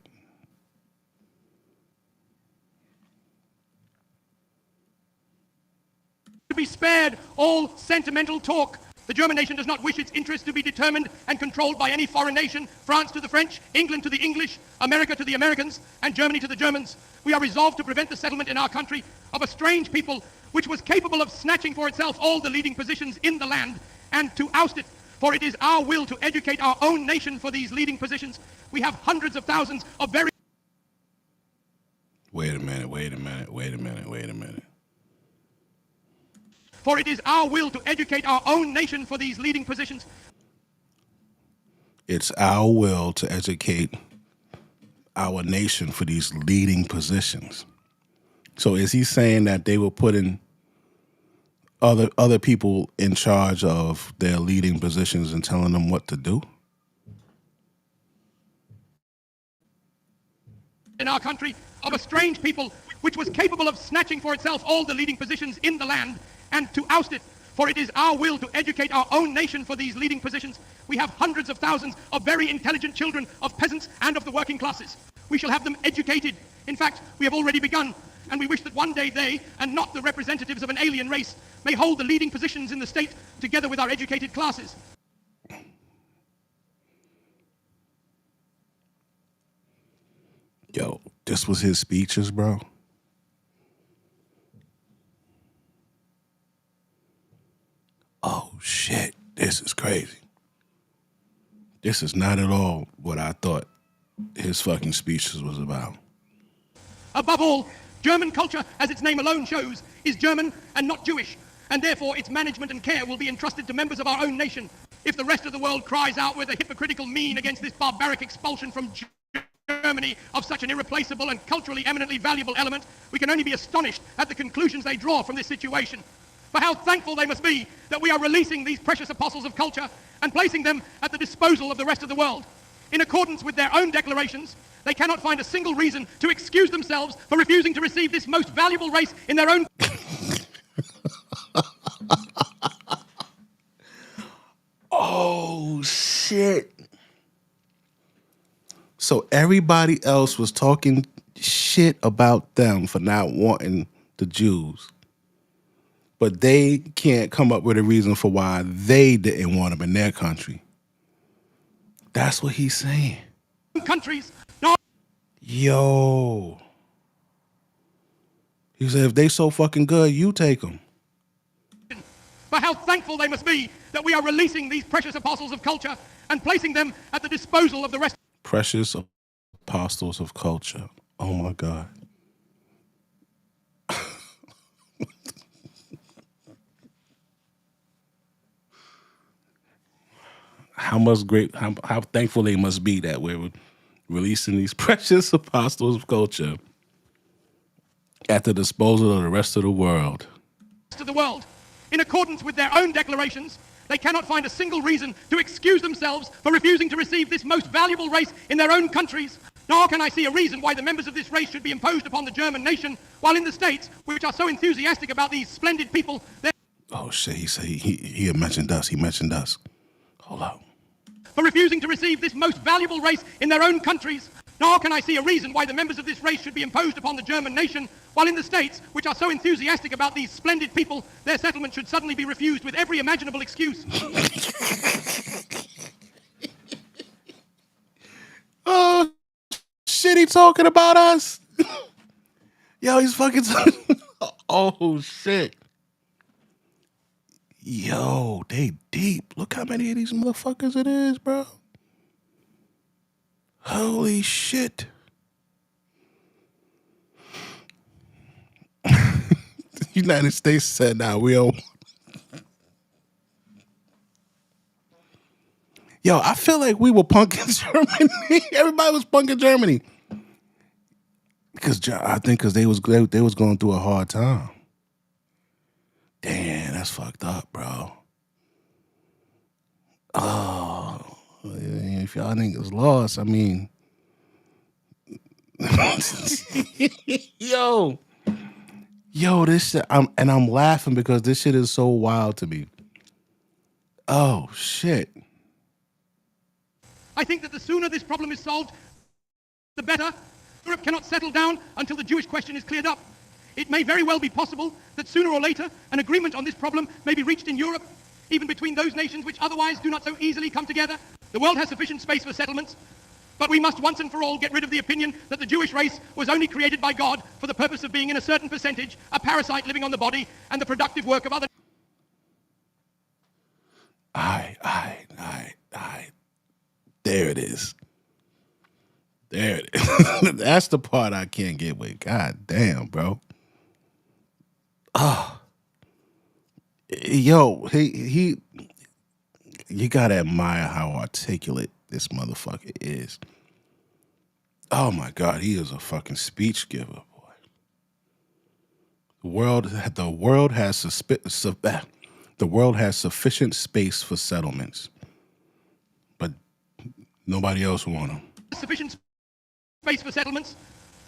be spared all sentimental talk. The German nation does not wish its interests to be determined and controlled by any foreign nation. France to the French, England to the English, America to the Americans, and Germany to the Germans. We are resolved to prevent the settlement in our country of a strange people which was capable of snatching for itself all the leading positions in the land and to oust it. For it is our will to educate our own nation for these leading positions. We have hundreds of thousands of very... Wait a minute. For it is our will to educate our own nation for these leading positions. It's our will to educate our nation for these leading positions. So is he saying that they were putting other people in charge of their leading positions and telling them what to do? In our country of a strange people which was capable of snatching for itself all the leading positions in the land and to oust it. For it is our will to educate our own nation for these leading positions. We have hundreds of thousands of very intelligent children of peasants and of the working classes. We shall have them educated. In fact, we have already begun, and we wish that one day they, and not the representatives of an alien race, may hold the leading positions in the state together with our educated classes. Yo, this was his speeches, bro. Oh, shit. This is crazy. This is not at all what I thought his fucking speeches was about. Above all, German culture, as its name alone shows, is German and not Jewish, and therefore its management and care will be entrusted to members of our own nation. If the rest of the world cries out with a hypocritical mien against this barbaric expulsion from Germany of such an irreplaceable and culturally eminently valuable element, we can only be astonished at the conclusions they draw from this situation. For how thankful they must be that we are releasing these precious apostles of culture and placing them at the disposal of the rest of the world. In accordance with their own declarations, they cannot find a single reason to excuse themselves for refusing to receive this most valuable race in their own... shit. So everybody else was talking shit about them for not wanting the Jews. But they can't come up with a reason for why they didn't want them in their country. That's what he's saying. Countries. No. Yo. He said, if they so fucking good, you take them. For how thankful they must be that we are releasing these precious apostles of culture and placing them at the disposal of the rest. Precious apostles of culture. Oh my God. How thankful they must be that we're releasing these precious apostles of culture at the disposal of the rest of the world. To the world, in accordance with their own declarations, they cannot find a single reason to excuse themselves for refusing to receive this most valuable race in their own countries. Nor can I see a reason why the members of this race should be imposed upon the German nation, while in the States, which are so enthusiastic about these splendid people. Oh shit! He said he had mentioned us. He mentioned us. Hold up. For refusing to receive this most valuable race in their own countries. Nor can I see a reason why the members of this race should be imposed upon the German nation, while in the States, which are so enthusiastic about these splendid people, their settlement should suddenly be refused with every imaginable excuse. Oh, shit, he talking about us? Yo, he's fucking oh, shit. Yo, they deep. Look how many of these motherfuckers it is, bro. Holy shit. The United States said, nah, we don't. Yo, I feel like we were punking Germany. Everybody was punking Germany. I think because they was going through a hard time. Damn, that's fucked up, bro. Oh, if y'all niggas lost, I mean, yo, this shit. I'm laughing because this shit is so wild to me. Oh shit. I think that the sooner this problem is solved, the better. Europe cannot settle down until the Jewish question is cleared up. It may very well be possible that sooner or later an agreement on this problem may be reached in Europe, even between those nations which otherwise do not so easily come together. The world has sufficient space for settlements, but we must once and for all get rid of the opinion that the Jewish race was only created by God for the purpose of being in a certain percentage a parasite living on the body and the productive work of other... There it is. There it is. That's the part I can't get with. God damn, bro. Oh. Yo, he you gotta admire how articulate this motherfucker is. Oh my God, he is a fucking speech giver, boy. The world has sufficient space for settlements, but nobody else want them. Sufficient space for settlements,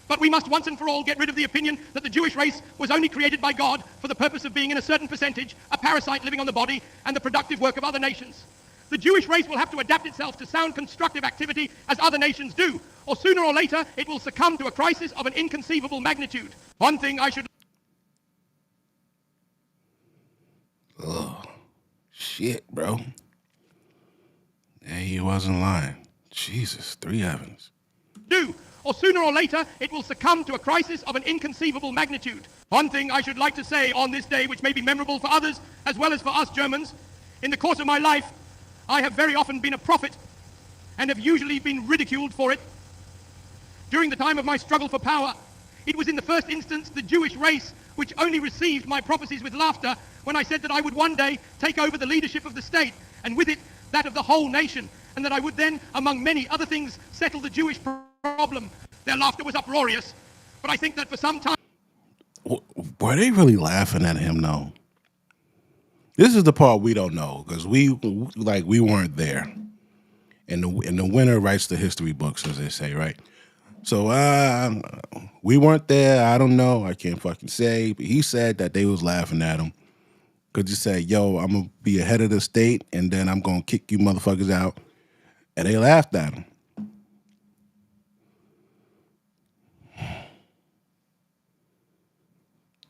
but we must once and for all get rid of the opinion that the Jewish race was only created by God for the purpose of being in a certain percentage a parasite living on the body and the productive work of other nations. The Jewish race will have to adapt itself to sound constructive activity as other nations do, or sooner or later it will succumb to a crisis of an inconceivable magnitude. One thing I should... Oh, shit, bro. Yeah, he wasn't lying. Jesus, 3 Evans. Do, or sooner or later it will succumb to a crisis of an inconceivable magnitude. One thing I should like to say on this day, which may be memorable for others as well as for us Germans, in the course of my life, I have very often been a prophet and have usually been ridiculed for it. During the time of my struggle for power, it was in the first instance the Jewish race which only received my prophecies with laughter when I said that I would one day take over the leadership of the state, and with it, that of the whole nation, and that I would then, among many other things, settle the Jewish problem. Their laughter was uproarious, but I think that for some time... Were they really laughing at him, though? This is the part we don't know, because we weren't there. And the winner writes the history books, as they say, right? So we weren't there. I don't know. I can't fucking say. But he said that they was laughing at him. Because he said, yo, I'm going to be ahead of the state, and then I'm going to kick you motherfuckers out. And they laughed at him.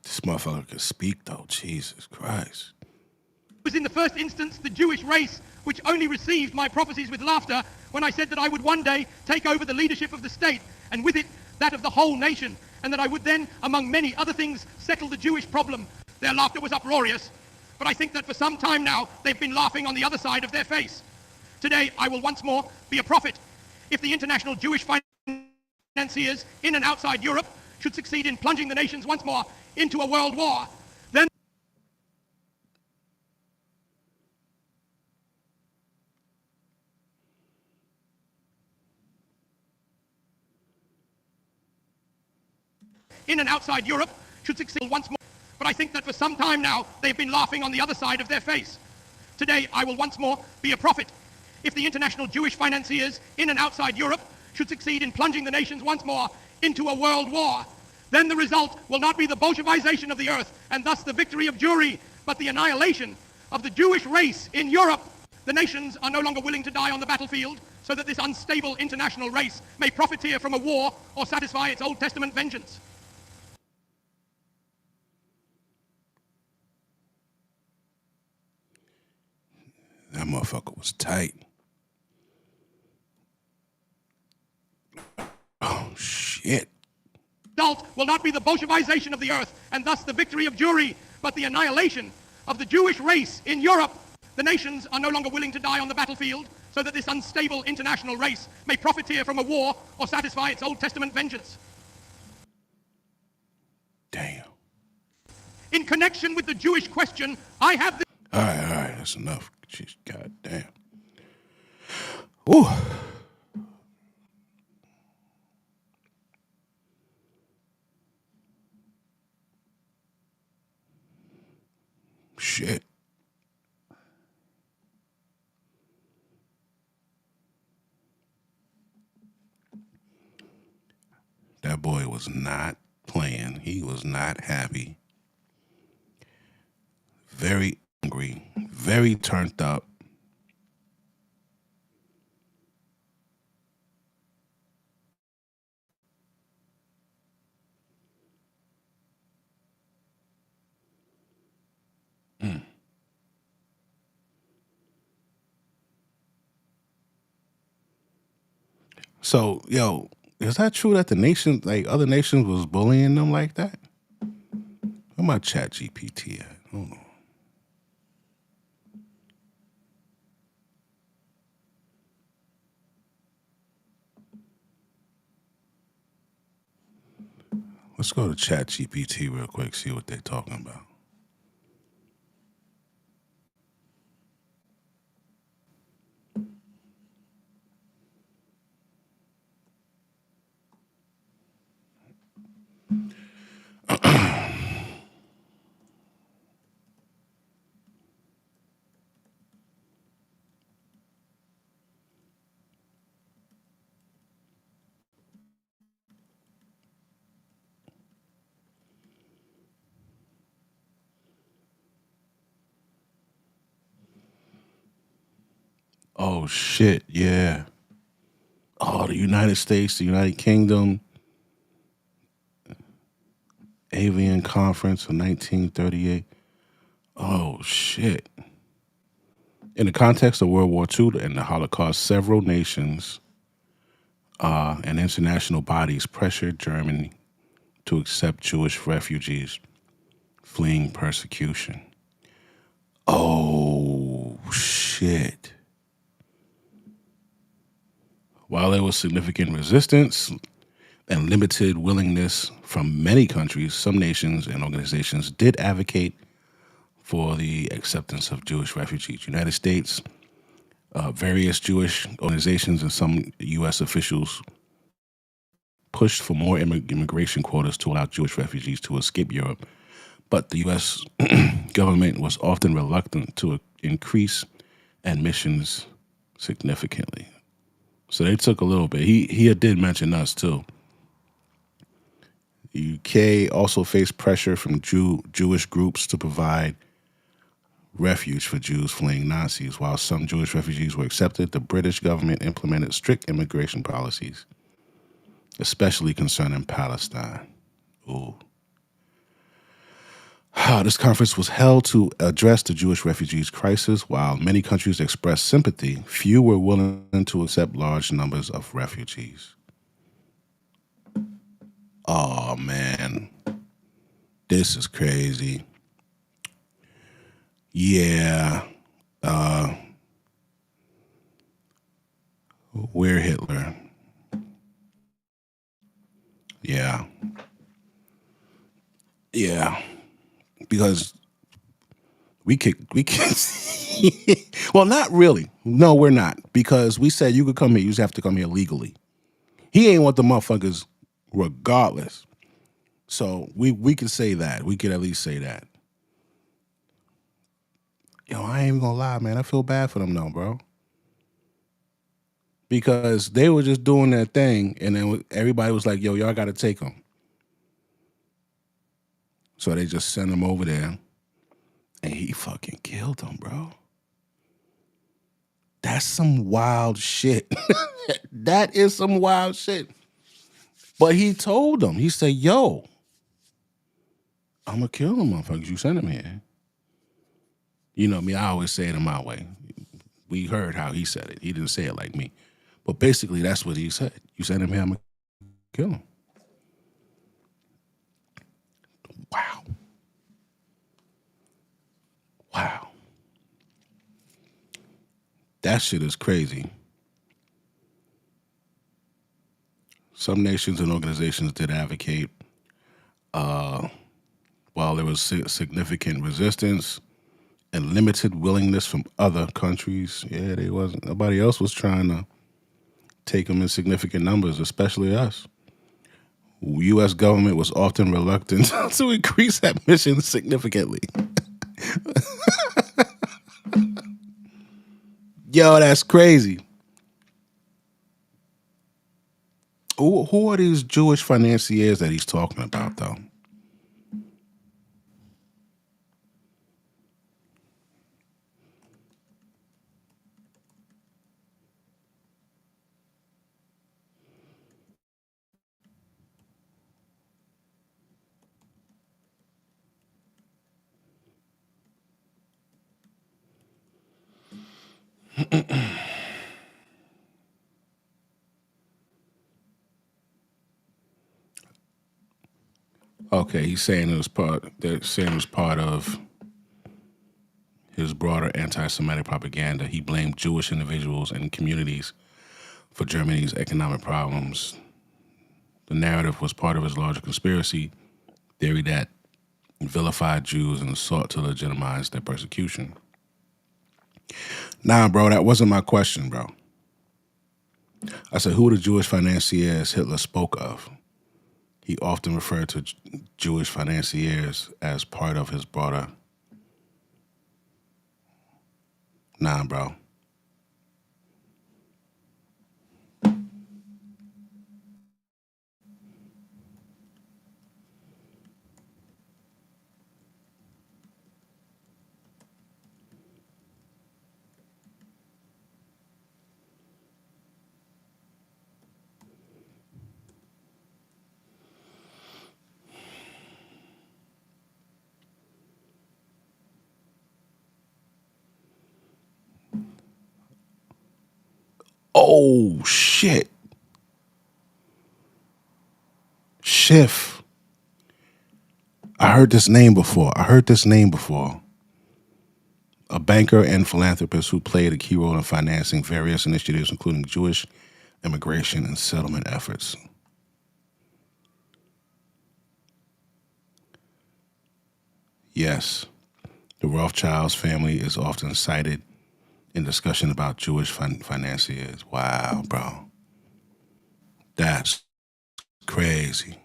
This motherfucker could speak, though. Jesus Christ. It was in the first instance the Jewish race which only received my prophecies with laughter when I said that I would one day take over the leadership of the state, and with it that of the whole nation, and that I would then, among many other things, settle the Jewish problem. Their laughter was uproarious, but I think that for some time now they've been laughing on the other side of their face. Today I will once more be a prophet. If the international Jewish financiers in and outside Europe should succeed in plunging the nations once more into a world war, then in and outside Europe should succeed once more. But I think that for some time now they've been laughing on the other side of their face. Today I will once more be a prophet. If the international Jewish financiers in and outside Europe should succeed in plunging the nations once more into a world war, then the result will not be the Bolshevization of the earth and thus the victory of Jewry, but the annihilation of the Jewish race in Europe. The nations are no longer willing to die on the battlefield so that this unstable international race may profiteer from a war or satisfy its Old Testament vengeance. That motherfucker was tight. Oh, shit. Result will not be the Bolshevization of the earth and thus the victory of Jewry, but the annihilation of the Jewish race in Europe. The nations are no longer willing to die on the battlefield so that this unstable international race may profiteer from a war or satisfy its Old Testament vengeance. Damn. In connection with the Jewish question, I have this... All right, that's enough. Jeez, God damn. Ooh. Shit. That boy was not playing. He was not happy. Very angry. Very turned up. So, yo, is that true that the nation, like other nations, was bullying them like that? Where my chat GPT at? Hold on. Let's go to chat GPT real quick, see what they're talking about. Oh, shit, yeah. Oh, the United States, the United Kingdom, Avian Conference of 1938. Oh, shit. In the context of World War II and the Holocaust, several nations and international bodies pressured Germany to accept Jewish refugees fleeing persecution. Oh, shit. While there was significant resistance and limited willingness from many countries, some nations and organizations did advocate for the acceptance of Jewish refugees. United States, various Jewish organizations and some U.S. officials pushed for more immigration quotas to allow Jewish refugees to escape Europe. But the U.S. government was often reluctant to increase admissions significantly. So they took a little bit. He did mention us too. The UK also faced pressure from Jewish groups to provide refuge for Jews fleeing Nazis. While some Jewish refugees were accepted, the British government implemented strict immigration policies, especially concerning Palestine. Ooh. This conference was held to address the Jewish refugees crisis. While many countries expressed sympathy, few were willing to accept large numbers of refugees. Oh, man. This is crazy. Yeah. We're Hitler. Yeah. Yeah. Because we well, not really. No, we're not. Because we said you could come here, you just have to come here legally. He ain't want the motherfuckers regardless. So we could say that. We could at least say that. Yo, I ain't even gonna lie, man. I feel bad for them though, bro. Because they were just doing their thing, and then everybody was like, yo, y'all gotta take them. So they just sent him over there, and he fucking killed them, bro. That's some wild shit. That is some wild shit. But he told them, he said, yo, I'm gonna kill them motherfuckers. You sent them here. You know me, I always say it in my way. We heard how he said it. He didn't say it like me. But basically, that's what he said. You sent him here, I'm gonna kill him. Wow. Wow. That shit is crazy. Some nations and organizations did advocate. While there was significant resistance and limited willingness from other countries, yeah, they wasn't. Nobody else was trying to take them in significant numbers, especially us. U.S. government was often reluctant to increase that mission significantly. Yo, that's crazy. Who are these Jewish financiers that he's talking about, though? Okay, he's saying it was part. They're saying it was part of his broader anti-Semitic propaganda. He blamed Jewish individuals and communities for Germany's economic problems. The narrative was part of his larger conspiracy theory that vilified Jews and sought to legitimize their persecution. Nah, bro, that wasn't my question, bro. I said, who are the Jewish financiers Hitler spoke of? He often referred to Jewish financiers as part of his broader. Nah, bro. Oh, shit. Schiff. I heard this name before. A banker and philanthropist who played a key role in financing various initiatives, including Jewish immigration and settlement efforts. Yes, the Rothschilds family is often cited in discussion about Jewish financiers. Wow, bro. That's crazy.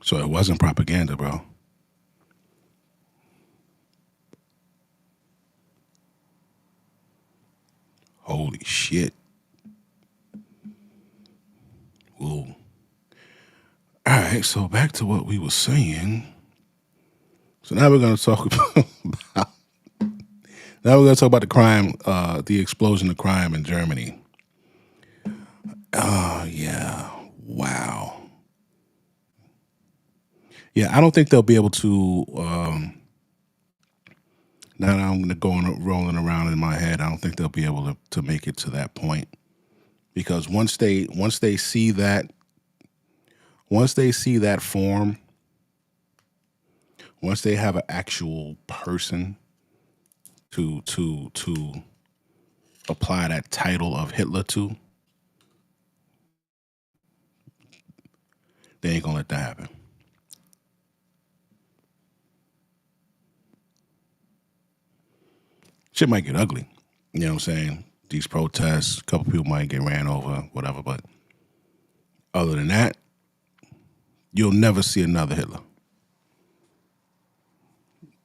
So it wasn't propaganda, bro. Holy shit. Whoa. All right, so back to what we were saying. So now we're going to talk about the crime, the explosion of crime in Germany. Oh, yeah. Wow. Yeah, I don't think they'll be able to, now that I'm rolling around in my head, I don't think they'll be able to make it to that point. Because once they see that form, once they have an actual person to apply that title of Hitler to, they ain't gonna let that happen. Shit might get ugly. You know what I'm saying? These protests, a couple people might get ran over, whatever, but other than that, you'll never see another Hitler.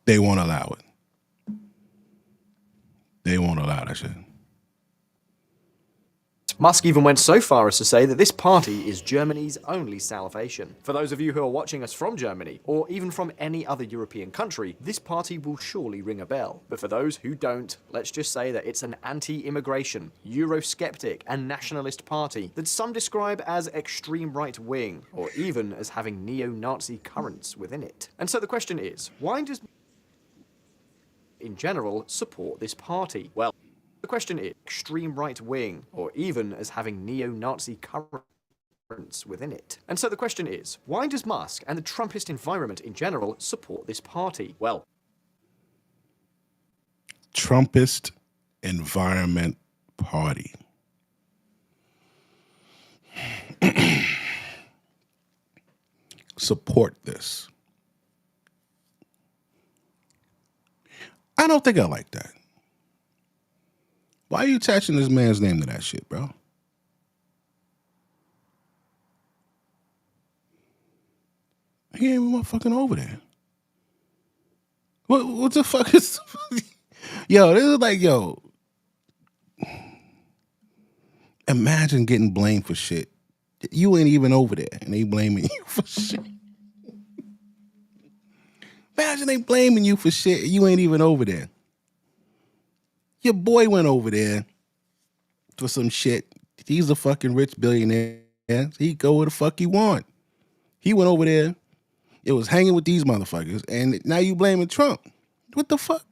They won't allow it. They won't allow that shit. Musk even went so far as to say that this party is Germany's only salvation. For those of you who are watching us from Germany, or even from any other European country, this party will surely ring a bell. But for those who don't, let's just say that it's an anti-immigration, Eurosceptic, and nationalist party that some describe as extreme right-wing, or even as having neo-Nazi currents within it. And so the question is, why does in general support this party? Well, the question is, extreme right-wing, or even as having neo-Nazi currents within it. And so the question is, why does Musk and the Trumpist environment in general support this party? Well, Trumpist environment party. Support this. I don't think I like that. Why are you attaching this man's name to that shit, bro? He ain't even motherfucking over there. What the fuck is... Yo, this is like, yo... Imagine getting blamed for shit. You ain't even over there, and they blaming you for shit. Imagine they blaming you for shit, and you ain't even over there. Your boy went over there for some shit. He's a fucking rich billionaire. He go where the fuck he want. He went over there. It was hanging with these motherfuckers. And now you blaming Trump. What the fuck?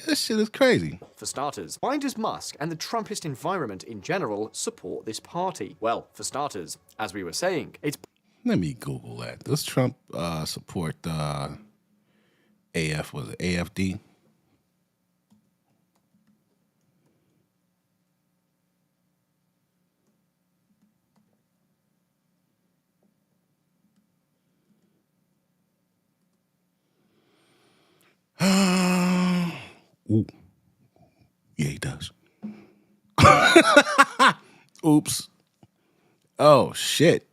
This shit is crazy. for starters, why does Musk and the Trumpist environment in general support this party? Well, for starters, as we were saying, it's... Let me Google that. Does Trump support AF, was it AFD? Ooh. Yeah, he does. Oops. Oh, shit.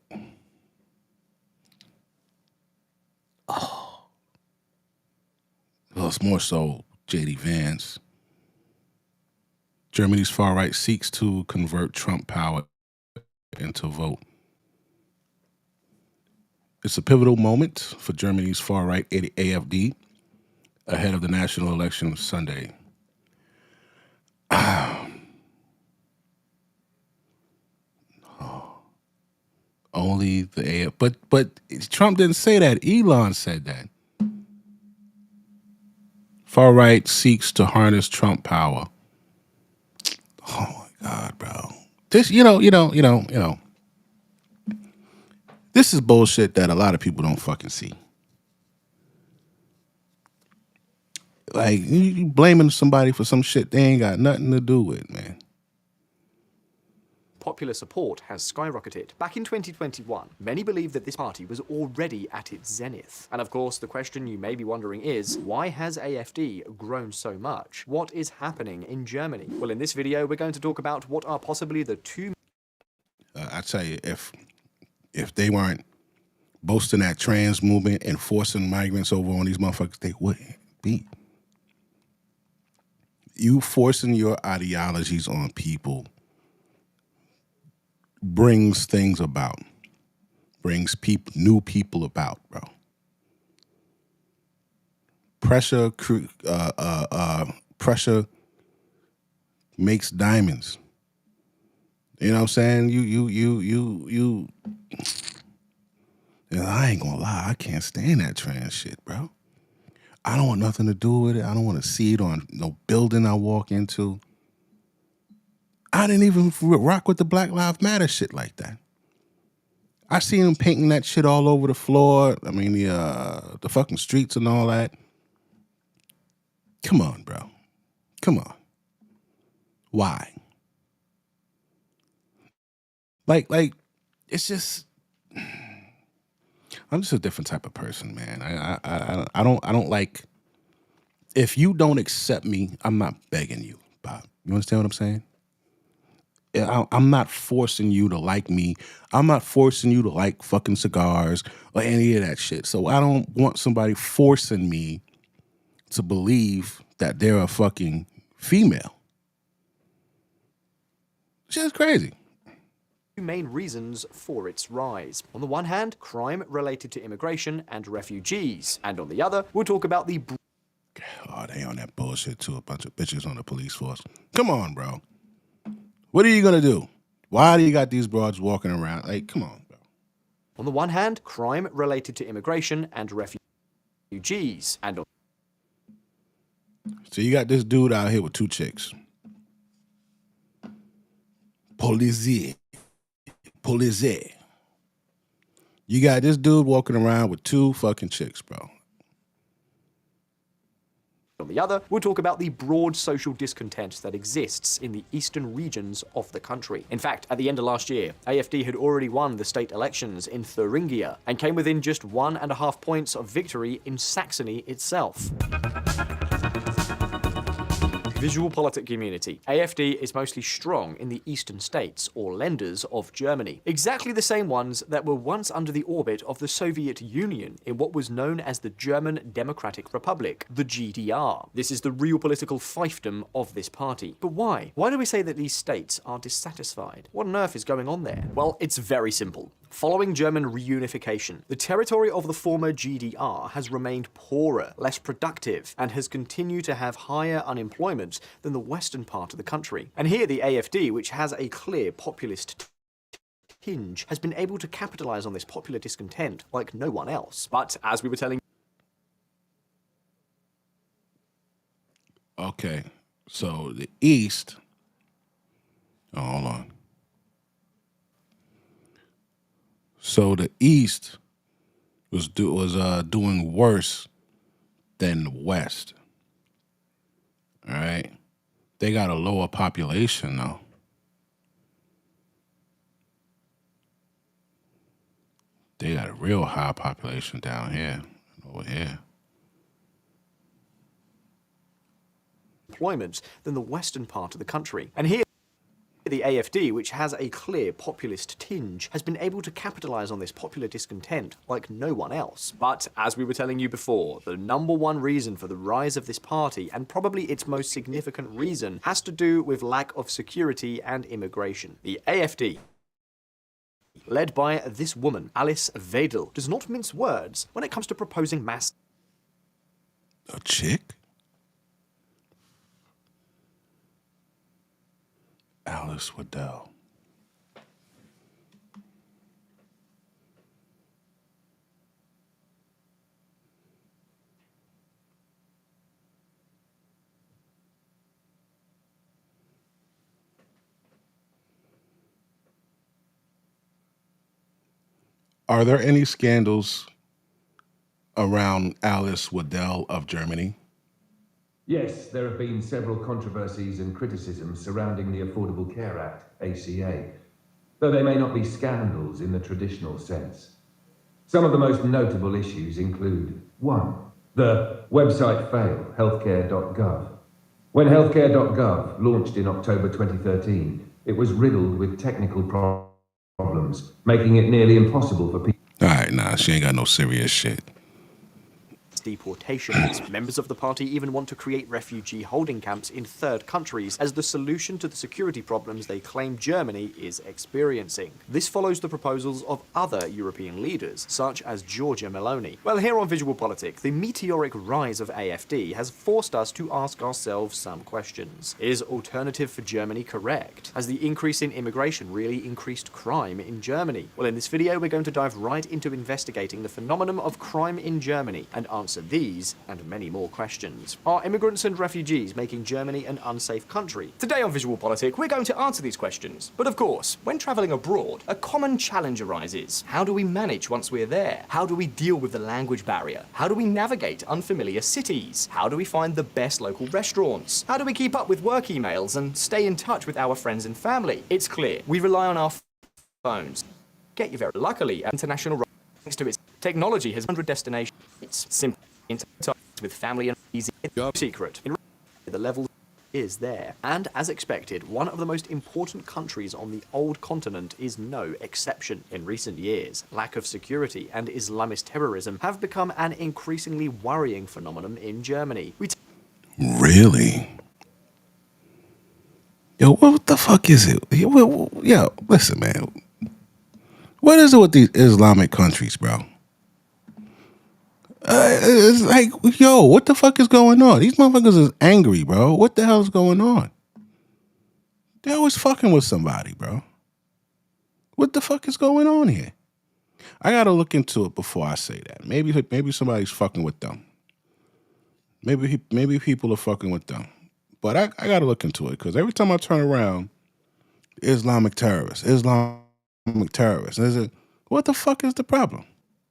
Oh. Well, it's more so J.D. Vance. Germany's far right seeks to convert Trump power into vote. It's a pivotal moment for Germany's far right AFD ahead of the national election Sunday. Only the AF, but Trump didn't say that. Elon said that. Far right seeks to harness Trump power. Oh my God, bro! This, you know. This is bullshit that a lot of people don't fucking see. Like, you blaming somebody for some shit they ain't got nothing to do with, man. Popular support has skyrocketed. Back in 2021, many believed that this party was already at its zenith. And of course, the question you may be wondering is, why has AfD grown so much? What is happening in Germany? Well, in this video, we're going to talk about what are possibly the two... I tell you, if they weren't boasting that trans movement and forcing migrants over on these motherfuckers, they wouldn't be. You forcing your ideologies on people brings things about, brings new people about, bro. pressure makes diamonds. You know what I'm saying? You. And I ain't gonna lie, I can't stand that trans shit, bro. I don't want nothing to do with it. I don't want to see it on no building I walk into. I didn't even rock with the Black Lives Matter shit like that. I seen them painting that shit all over the floor. I mean, the fucking streets and all that. Come on, bro. Come on. Why? Like, it's just. I'm just a different type of person, man. I don't like. If you don't accept me, I'm not begging you, Bob. You understand what I'm saying? I'm not forcing you to like me. I'm not forcing you to like fucking cigars or any of that shit. So I don't want somebody forcing me to believe that they're a fucking female. It's just crazy. Two main reasons for its rise. On the one hand, crime related to immigration and refugees. And on the other, we'll talk about the... Oh, they on that bullshit too. A bunch of bitches on the police force. Come on, bro. What are you going to do? Why do you got these broads walking around? Like, come on, bro. On the one hand, crime related to immigration and refugees. And on... So you got this dude out here with two chicks. Police. You got this dude walking around with two fucking chicks, bro. On the other, we'll talk about the broad social discontent that exists in the eastern regions of the country. In fact, at the end of last year, AFD had already won the state elections in Thuringia and came within just 1.5 points of victory in Saxony itself. Visual politic community. AFD is mostly strong in the eastern states, or lenders of Germany. Exactly the same ones that were once under the orbit of the Soviet Union in what was known as the German Democratic Republic, the GDR. This is the real political fiefdom of this party. But why? Why do we say that these states are dissatisfied? What on earth is going on there? Well, it's very simple. Following German reunification, the territory of the former GDR has remained poorer, less productive, and has continued to have higher unemployment than the western part of the country. And here the AFD, which has a clear populist tinge, has been able to capitalize on this popular discontent like no one else. But as we were telling... Okay, so the East... Oh, hold on. So the East was doing worse than the West. All right, they got a lower population though. They got a real high population down here, over here. Employment than the western part of the country. And here the AFD, which has a clear populist tinge, has been able to capitalize on this popular discontent like no one else. But as we were telling you before, the #1 reason for the rise of this party, and probably its most significant reason, has to do with lack of security and immigration. The AFD, led by this woman, Alice Weidel, does not mince words when it comes to proposing mass... A chick? Alice Waddell. Are there any scandals around Alice Waddell of Germany? Yes, there have been several controversies and criticisms surrounding the Affordable Care Act, ACA, though they may not be scandals in the traditional sense. Some of the most notable issues include: 1. The website fail, healthcare.gov. When healthcare.gov launched in October 2013, it was riddled with technical problems, making it nearly impossible for people... All right, nah, she ain't got no serious shit. deportations. Members of the party even want to create refugee holding camps in third countries as the solution to the security problems they claim Germany is experiencing. This follows the proposals of other European leaders, such as Giorgia Meloni. Well, here on Visual Politic, the meteoric rise of AfD has forced us to ask ourselves some questions. Is Alternative for Germany correct? Has the increase in immigration really increased crime in Germany? Well, in this video, we're going to dive right into investigating the phenomenon of crime in Germany and answer these and many more questions. Are immigrants and refugees making Germany an unsafe country? Today on Visual Politic, we're going to answer these questions. But of course, when travelling abroad, a common challenge arises. How do we manage once we're there? How do we deal with the language barrier? How do we navigate unfamiliar cities? How do we find the best local restaurants? How do we keep up with work emails and stay in touch with our friends and family? It's clear, we rely on our phones. Get you very luckily, international thanks to its technology has 100 destinations. It's simple in touch with family and easy secret. In the level is there. And as expected, one of the most important countries on the old continent is no exception. In recent years, lack of security and Islamist terrorism have become an increasingly worrying phenomenon in Germany. Really? Yo, what the fuck is it? Yo, listen, man. What is it with these Islamic countries, bro? It's like, yo, what the fuck is going on? These motherfuckers is angry, bro. What the hell is going on? They're always fucking with somebody, bro. What the fuck is going on here? I gotta look into it before I say that. Maybe somebody's fucking with them. Maybe people are fucking with them. But I gotta look into it because every time I turn around, Islamic terrorists. Is it, what the fuck is the problem?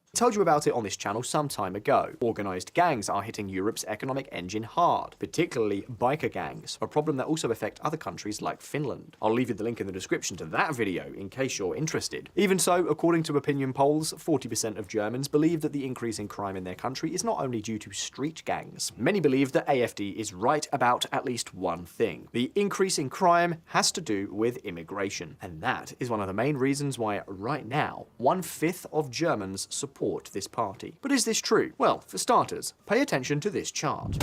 I told you about it on this channel some time ago. Organised gangs are hitting Europe's economic engine hard, particularly biker gangs, a problem that also affect other countries like Finland. I'll leave you the link in the description to that video in case you're interested. Even so, according to opinion polls, 40% of Germans believe that the increase in crime in their country is not only due to street gangs. Many believe that AfD is right about at least one thing. The increase in crime has to do with immigration. And that is one of the main reasons why right now, 1/5 of Germans support this party. But is this true? Well, for starters, pay attention to this chart.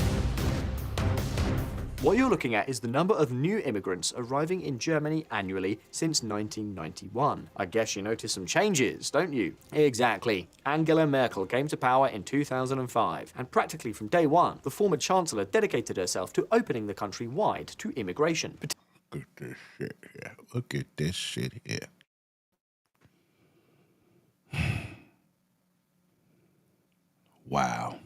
What you're looking at is the number of new immigrants arriving in Germany annually since 1991. I guess you notice some changes, don't you? Exactly. Angela Merkel came to power in 2005, and practically from day one, the former chancellor dedicated herself to opening the country wide to immigration. Look at this shit here. Look at this shit here. Wow.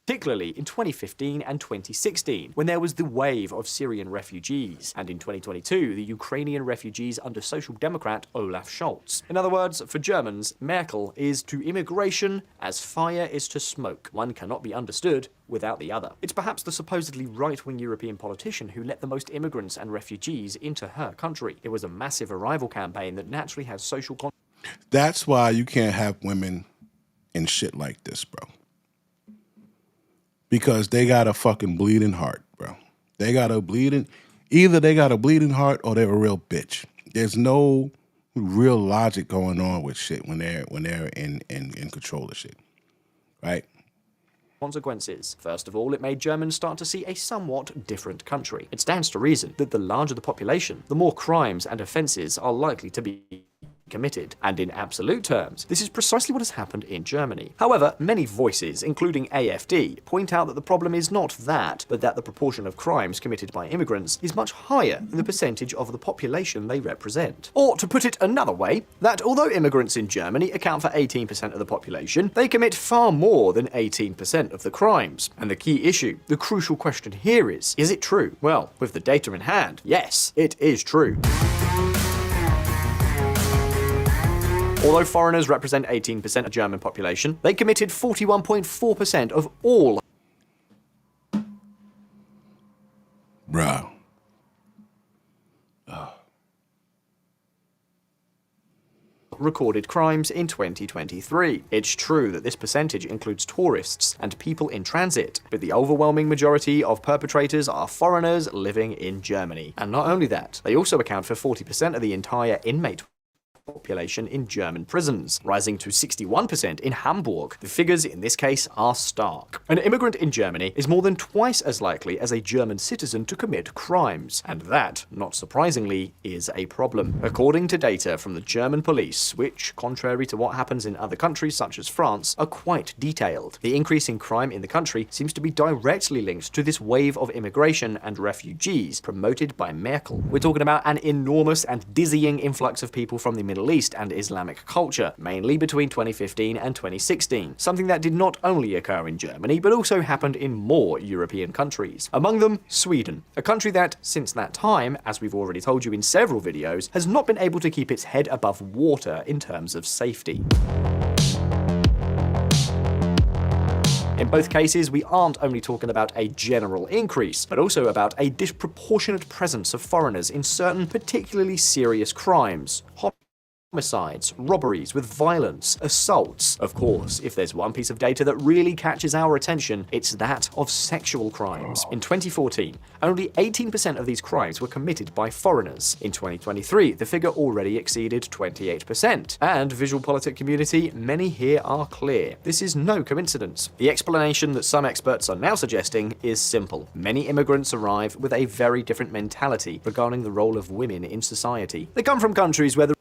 Particularly in 2015 and 2016, when there was the wave of Syrian refugees, and in 2022, the Ukrainian refugees under Social Democrat Olaf Scholz. In other words, for Germans, Merkel is to immigration as fire is to smoke. One cannot be understood without the other. It's perhaps the supposedly right-wing European politician who let the most immigrants and refugees into her country. It was a massive arrival campaign that naturally has social That's why you can't have women in shit like this, bro. Because they got a fucking bleeding heart, bro. Either they got a bleeding heart or they're a real bitch. There's no real logic going on with shit when they're in control of shit. Right? Consequences. First of all, it made Germans start to see a somewhat different country. It stands to reason that the larger the population, the more crimes and offences are likely to be committed. And in absolute terms, this is precisely what has happened in Germany. However, many voices, including AfD, point out that the problem is not that, but that the proportion of crimes committed by immigrants is much higher than the percentage of the population they represent. Or, to put it another way, that although immigrants in Germany account for 18% of the population, they commit far more than 18% of the crimes. And the key issue, the crucial question here is it true? Well, with the data in hand, yes, it is true. Although foreigners represent 18% of the German population, they committed 41.4% of all recorded crimes in 2023. It's true that this percentage includes tourists and people in transit, but the overwhelming majority of perpetrators are foreigners living in Germany. And not only that, they also account for 40% of the entire inmate population in German prisons, rising to 61% in Hamburg. The figures in this case are stark. An immigrant in Germany is more than twice as likely as a German citizen to commit crimes, and that, not surprisingly, is a problem. According to data from the German police, which, contrary to what happens in other countries such as France, are quite detailed, the increase in crime in the country seems to be directly linked to this wave of immigration and refugees promoted by Merkel. We're talking about an enormous and dizzying influx of people from the Middle East and Islamic culture, mainly between 2015 and 2016, something that did not only occur in Germany, but also happened in more European countries. Among them, Sweden, a country that, since that time, as we've already told you in several videos, has not been able to keep its head above water in terms of safety. In both cases, we aren't only talking about a general increase, but also about a disproportionate presence of foreigners in certain particularly serious crimes. Homicides, robberies with violence, assaults. Of course, if there's one piece of data that really catches our attention, it's that of sexual crimes. In 2014, only 18% of these crimes were committed by foreigners. In 2023, the figure already exceeded 28%. And visual politic community, many here are clear. This is no coincidence. The explanation that some experts are now suggesting is simple. Many immigrants arrive with a very different mentality regarding the role of women in society. They come from countries where the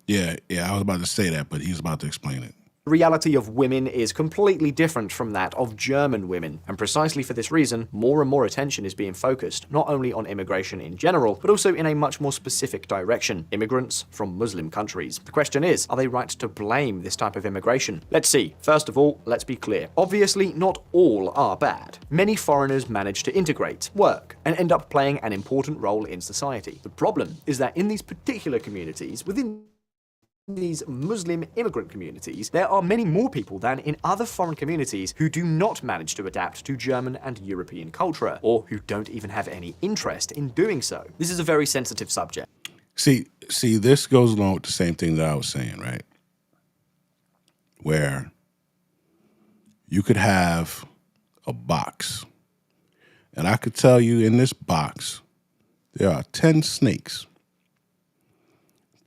Yeah, I was about to say that, but he's about to explain it. The reality of women is completely different from that of German women, and precisely for this reason, more and more attention is being focused not only on immigration in general, but also in a much more specific direction: immigrants from Muslim countries. The question is, are they right to blame this type of immigration? Let's see. First of all, let's be clear. Obviously, not all are bad. Many foreigners manage to integrate, work, and end up playing an important role in society. The problem is that in these particular communities, within these Muslim immigrant communities, there are many more people than in other foreign communities who do not manage to adapt to German and European culture, or who don't even have any interest in doing so. This is a very sensitive subject. See, this goes along with the same thing that I was saying, right? Where you could have a box, and I could tell you in this box, there are 10 snakes.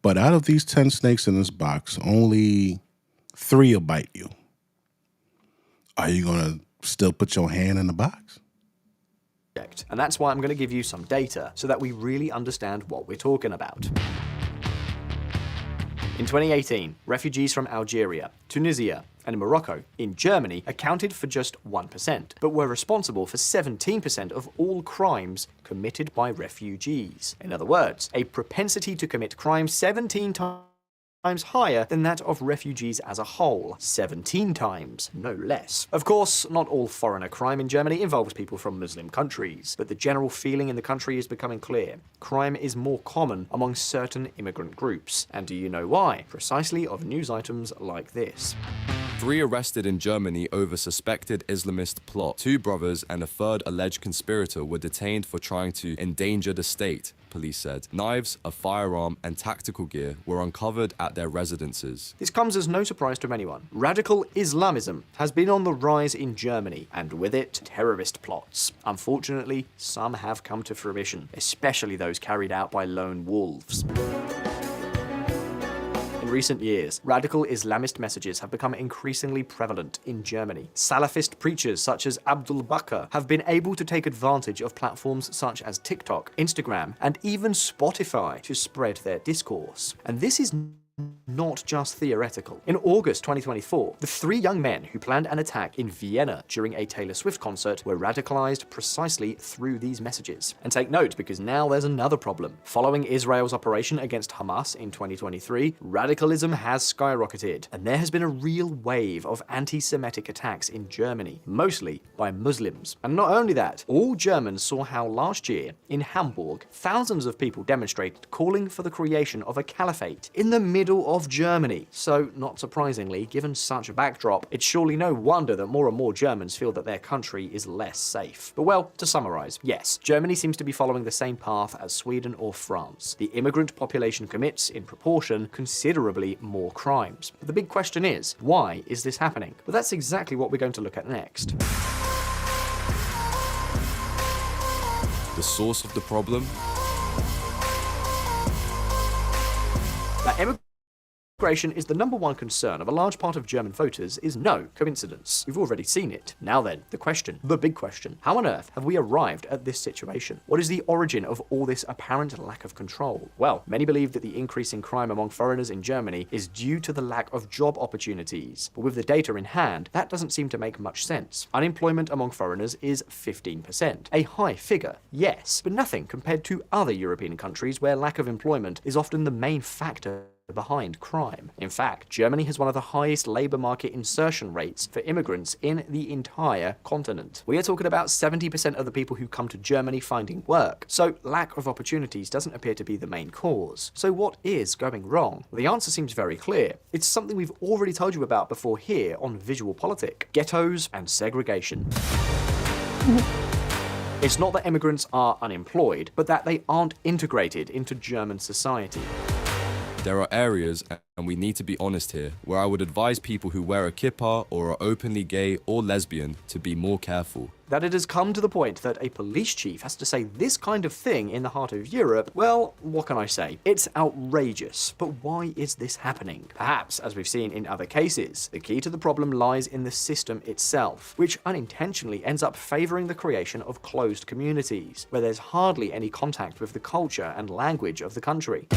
But out of these 10 snakes in this box, only 3 will bite you. Are you going to still put your hand in the box? And that's why I'm going to give you some data so that we really understand what we're talking about. In 2018, refugees from Algeria, Tunisia, and Morocco in Germany accounted for just 1%, but were responsible for 17% of all crimes committed by refugees. In other words, a propensity to commit crimes 17 times higher than that of refugees as a whole. 17 times, no less. Of course, not all foreigner crime in Germany involves people from Muslim countries, but the general feeling in the country is becoming clear. Crime is more common among certain immigrant groups. And do you know why? Precisely of news items like this. 3 arrested in Germany over suspected Islamist plot. 2 brothers and a third alleged conspirator were detained for trying to endanger the state, police said. Knives, a firearm, and tactical gear were uncovered at their residences. This comes as no surprise to anyone. Radical Islamism has been on the rise in Germany, and with it, terrorist plots. Unfortunately, some have come to fruition, especially those carried out by lone wolves. In recent years, radical Islamist messages have become increasingly prevalent in Germany. Salafist preachers such as Abdul Bakr have been able to take advantage of platforms such as TikTok, Instagram, and even Spotify to spread their discourse. And this is not just theoretical. In August 2024, the 3 young men who planned an attack in Vienna during a Taylor Swift concert were radicalized precisely through these messages. And take note, because now there's another problem. Following Israel's operation against Hamas in 2023, radicalism has skyrocketed, and there has been a real wave of anti-Semitic attacks in Germany, mostly by Muslims. And not only that, all Germans saw how last year, in Hamburg, thousands of people demonstrated calling for the creation of a caliphate in the middle of Germany. So, not surprisingly, given such a backdrop, it's surely no wonder that more and more Germans feel that their country is less safe. But well, to summarize, yes, Germany seems to be following the same path as Sweden or France. The immigrant population commits, in proportion, considerably more crimes. But the big question is, why is this happening? Well, that's exactly what we're going to look at next. The source of the problem? Immigration is the #1 concern of a large part of German voters is no coincidence. We've already seen it. Now then, the question, the big question, how on earth have we arrived at this situation? What is the origin of all this apparent lack of control? Well, many believe that the increase in crime among foreigners in Germany is due to the lack of job opportunities. But with the data in hand, that doesn't seem to make much sense. Unemployment among foreigners is 15%. A high figure, yes, but nothing compared to other European countries where lack of employment is often the main factor behind crime. In fact, Germany has one of the highest labour market insertion rates for immigrants in the entire continent. We are talking about 70% of the people who come to Germany finding work. So lack of opportunities doesn't appear to be the main cause. So what is going wrong? Well, the answer seems very clear. It's something we've already told you about before here on Visual Politic: ghettos and segregation. It's not that immigrants are unemployed, but that they aren't integrated into German society. There are areas, and we need to be honest here, where I would advise people who wear a kippah or are openly gay or lesbian to be more careful. That it has come to the point that a police chief has to say this kind of thing in the heart of Europe, well, what can I say? It's outrageous. But why is this happening? Perhaps, as we've seen in other cases, the key to the problem lies in the system itself, which unintentionally ends up favouring the creation of closed communities, where there's hardly any contact with the culture and language of the country.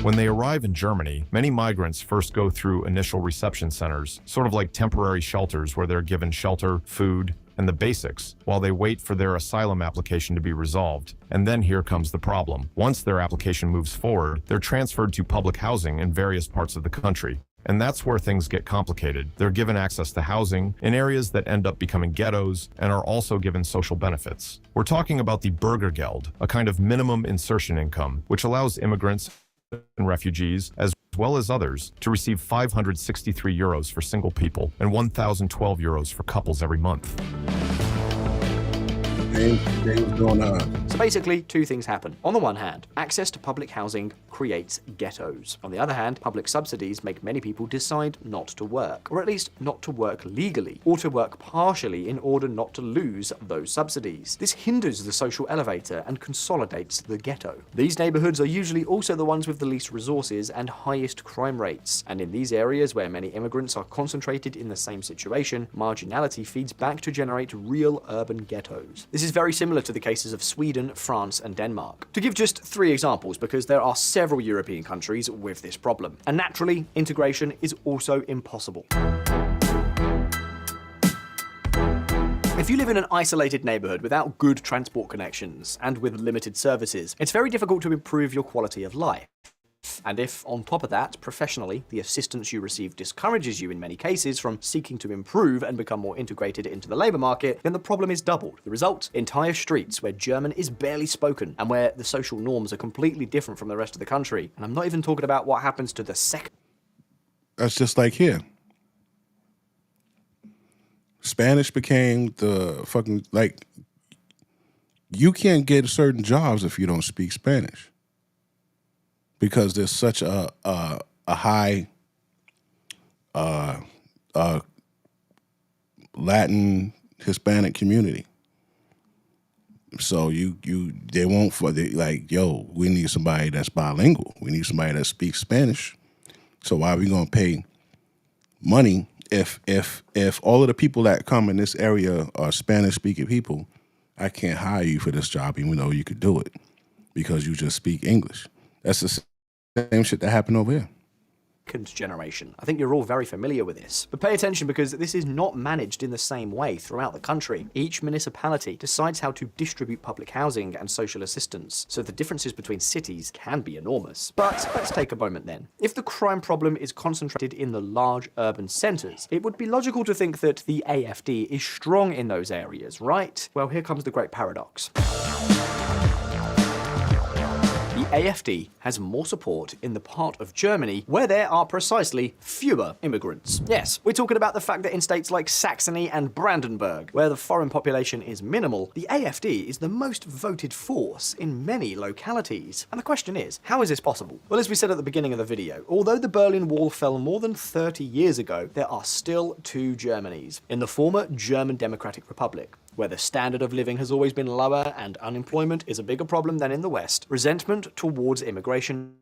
When they arrive in Germany, many migrants first go through initial reception centers, sort of like temporary shelters where they're given shelter, food, and the basics while they wait for their asylum application to be resolved. And then here comes the problem. Once their application moves forward, they're transferred to public housing in various parts of the country. And that's where things get complicated. They're given access to housing in areas that end up becoming ghettos and are also given social benefits. We're talking about the Bürgergeld, a kind of minimum insertion income, which allows immigrants and refugees, as well as others, to receive 563 euros for single people and 1,012 euros for couples every month. So basically, two things happen. On the one hand, access to public housing creates ghettos. On the other hand, public subsidies make many people decide not to work, or at least not to work legally, or to work partially in order not to lose those subsidies. This hinders the social elevator and consolidates the ghetto. These neighborhoods are usually also the ones with the least resources and highest crime rates. And in these areas where many immigrants are concentrated in the same situation, marginality feeds back to generate real urban ghettos. This is very similar to the cases of Sweden, France, and Denmark. To give just 3 examples, because there are several European countries with this problem. And naturally, integration is also impossible. If you live in an isolated neighborhood without good transport connections and with limited services, it's very difficult to improve your quality of life. And if, on top of that, professionally, the assistance you receive discourages you in many cases from seeking to improve and become more integrated into the labour market, then the problem is doubled. The result? Entire streets where German is barely spoken and where the social norms are completely different from the rest of the country. And I'm not even talking about what happens to the second. That's just like here. Spanish became the fucking, like, you can't get certain jobs if you don't speak Spanish. Because there's such a high Latin Hispanic community, so they won't like, yo, we need somebody that's bilingual. We need somebody that speaks Spanish. So why are we gonna pay money if all of the people that come in this area are Spanish speaking people? I can't hire you for this job even though you could do it because you just speak English. That's the same shit that happened over here. Generation. I think you're all very familiar with this. But pay attention, because this is not managed in the same way throughout the country. Each municipality decides how to distribute public housing and social assistance, so the differences between cities can be enormous. But let's take a moment then. If the crime problem is concentrated in the large urban centres, it would be logical to think that the AfD is strong in those areas, right? Well, here comes the great paradox. The AfD has more support in the part of Germany where there are precisely fewer immigrants. Yes, we're talking about the fact that in states like Saxony and Brandenburg, where the foreign population is minimal, the AfD is the most voted force in many localities. And the question is, how is this possible? Well, as we said at the beginning of the video, although the Berlin Wall fell more than 30 years ago, there are still 2 Germanys. In the former German Democratic Republic, where the standard of living has always been lower and unemployment is a bigger problem than in the West, resentment towards immigration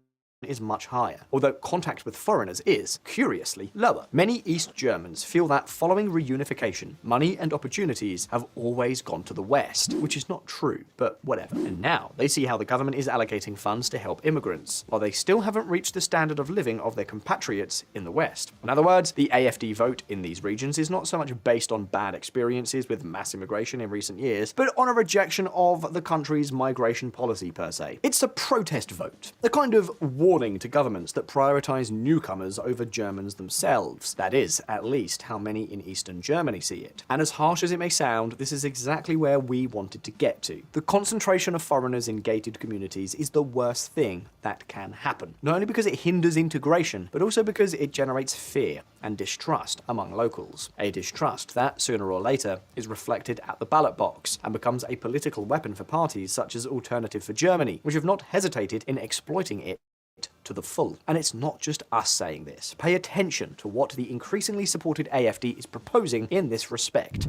is much higher, although contact with foreigners is, curiously, lower. Many East Germans feel that following reunification, money and opportunities have always gone to the West, which is not true, but whatever. And now they see how the government is allocating funds to help immigrants, while they still haven't reached the standard of living of their compatriots in the West. In other words, the AfD vote in these regions is not so much based on bad experiences with mass immigration in recent years, but on a rejection of the country's migration policy per se. It's a protest vote, a kind of warning to governments that prioritize newcomers over Germans themselves. That is, at least, how many in Eastern Germany see it. And as harsh as it may sound, this is exactly where we wanted to get to. The concentration of foreigners in gated communities is the worst thing that can happen. Not only because it hinders integration, but also because it generates fear and distrust among locals. A distrust that, sooner or later, is reflected at the ballot box and becomes a political weapon for parties such as Alternative for Germany, which have not hesitated in exploiting it to the full. And it's not just us saying this. Pay attention to what the increasingly supported AfD is proposing in this respect.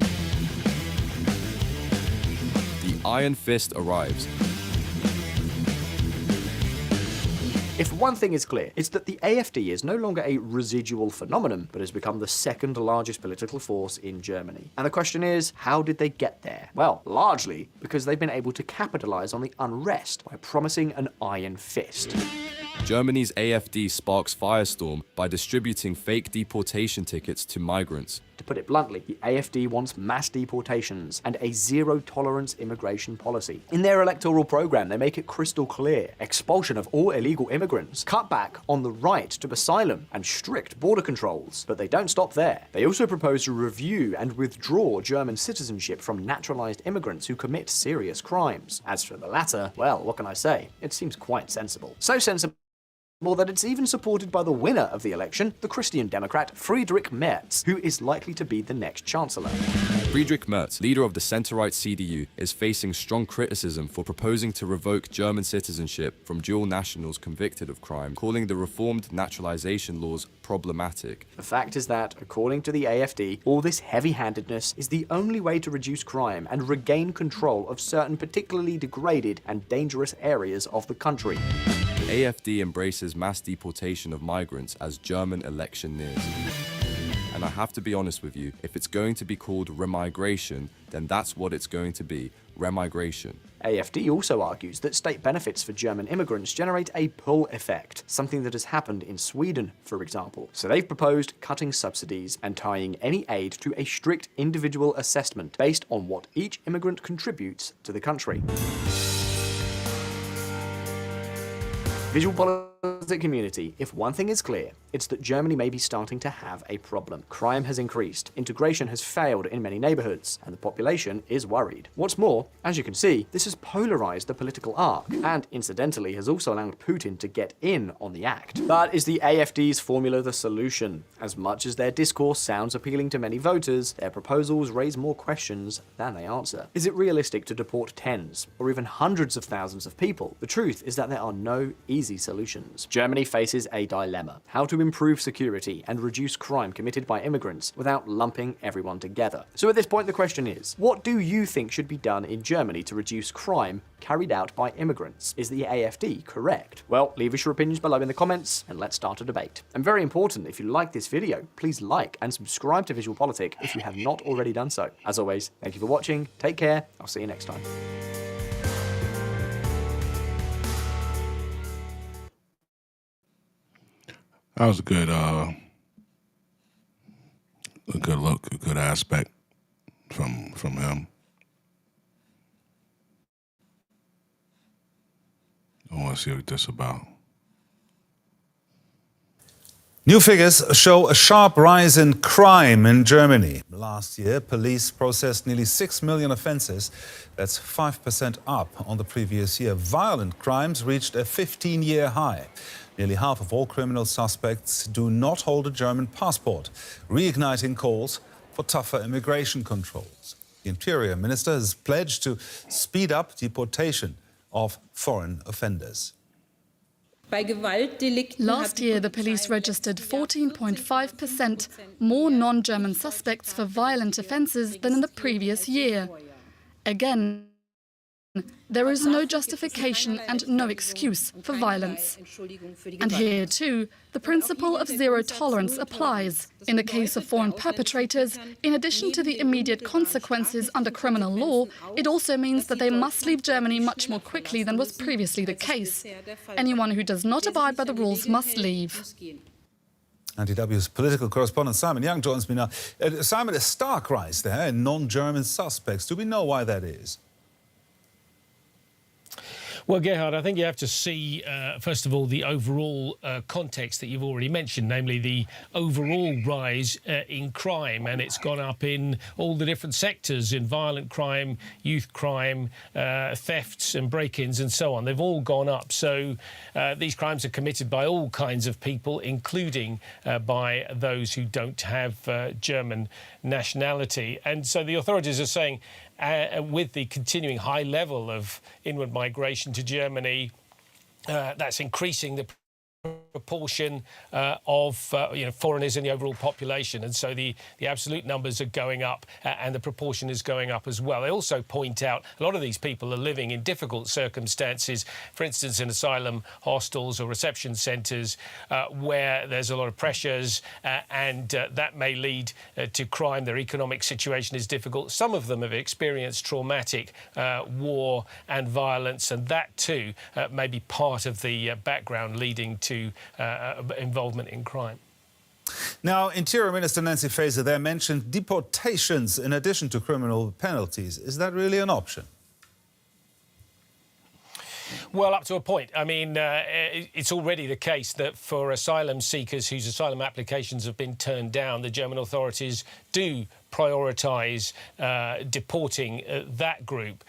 The Iron Fist arrives. If one thing is clear, it's that the AfD is no longer a residual phenomenon, but has become the second largest political force in Germany. And the question is, how did they get there? Well, largely because they've been able to capitalize on the unrest by promising an iron fist. Germany's AfD sparks firestorm by distributing fake deportation tickets to migrants. To put it bluntly, the AfD wants mass deportations and a zero-tolerance immigration policy. In their electoral program, they make it crystal clear: expulsion of all illegal immigrants, cut back on the right to asylum, and strict border controls. But they don't stop there. They also propose to review and withdraw German citizenship from naturalized immigrants who commit serious crimes. As for the latter, well, what can I say? It seems quite sensible. So sensible that it's even supported by the winner of the election, the Christian Democrat Friedrich Merz, who is likely to be the next chancellor. Friedrich Merz, leader of the centre-right CDU, is facing strong criticism for proposing to revoke German citizenship from dual nationals convicted of crime, calling the reformed naturalization laws problematic. The fact is that, according to the AfD, all this heavy-handedness is the only way to reduce crime and regain control of certain particularly degraded and dangerous areas of the country. AfD embraces mass deportation of migrants as German election nears. And I have to be honest with you, if it's going to be called remigration, then that's what it's going to be, remigration. AfD also argues that state benefits for German immigrants generate a pull effect, something that has happened in Sweden, for example. So they've proposed cutting subsidies and tying any aid to a strict individual assessment based on what each immigrant contributes to the country. Visual politic community, if one thing is clear, it's that Germany may be starting to have a problem. Crime has increased, integration has failed in many neighborhoods, and the population is worried. What's more, as you can see, this has polarized the political arc, and incidentally has also allowed Putin to get in on the act. But is the AfD's formula the solution? As much as their discourse sounds appealing to many voters, their proposals raise more questions than they answer. Is it realistic to deport tens, or even hundreds of thousands of people? The truth is that there are no easy solutions. Germany faces a dilemma: how to improve security and reduce crime committed by immigrants without lumping everyone together. So at this point the question is, what do you think should be done in Germany to reduce crime carried out by immigrants? Is the AfD correct? Well, leave us your opinions below in the comments and let's start a debate. And very important, if you like this video, please like and subscribe to Visual Politic if you have not already done so. As always, thank you for watching, take care, I'll see you next time. That was a good look, a good aspect from him. I want to see what this is about. New figures show a sharp rise in crime in Germany. Last year, police processed nearly 6 million offences. That's 5% up on the previous year. Violent crimes reached a 15-year high. Nearly half of all criminal suspects do not hold a German passport, reigniting calls for tougher immigration controls. The Interior Minister has pledged to speed up deportation of foreign offenders. Last year, the police registered 14.5% more non-German suspects for violent offences than in the previous year. Again, there is no justification and no excuse for violence. And here, too, the principle of zero tolerance applies. In the case of foreign perpetrators, in addition to the immediate consequences under criminal law, it also means that they must leave Germany much more quickly than was previously the case. Anyone who does not abide by the rules must leave. DW's political correspondent Simon Young joins me now. Simon, a stark rise there in non-German suspects. Do we know why that is? Well, Gerhard, I think you have to see, first of all, the overall context that you've already mentioned, namely the overall rise in crime. And it's gone up in all the different sectors, in violent crime, youth crime, thefts and break-ins and so on. They've all gone up. So these crimes are committed by all kinds of people, including by those who don't have German nationality. And so the authorities are saying, with the continuing high level of inward migration to Germany, that's increasing the proportion of foreigners in the overall population, and so the absolute numbers are going up and the proportion is going up as well. They also point out a lot of these people are living in difficult circumstances, for instance in asylum hostels or reception centres where there's a lot of pressures and that may lead to crime. Their economic situation is difficult. Some of them have experienced traumatic war and violence, and that too may be part of the background leading to involvement in crime. Now, Interior Minister Nancy Faeser there mentioned deportations in addition to criminal penalties. Is that really an option? Well, up to a point. I mean, it's already the case that for asylum seekers whose asylum applications have been turned down, the German authorities do prioritise deporting that group.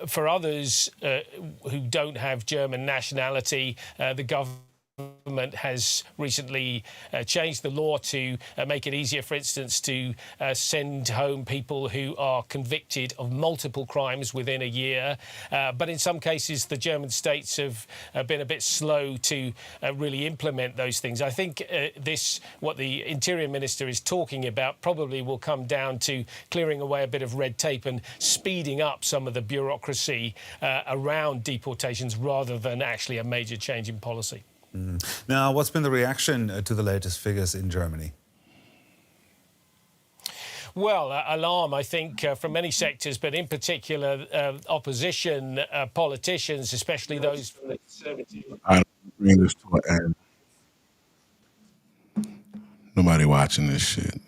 For others who don't have German nationality, the government has recently changed the law to make it easier, for instance, to send home people who are convicted of multiple crimes within a year. But in some cases, the German states have been a bit slow to really implement those things. I think what the Interior Minister is talking about probably will come down to clearing away a bit of red tape and speeding up some of the bureaucracy around deportations rather than actually a major change in policy. Now, what's been the reaction to the latest figures in Germany? Well, alarm, I think, from many sectors, but in particular opposition politicians, especially those from the Conservative. I bring this to an end. Nobody watching this shit.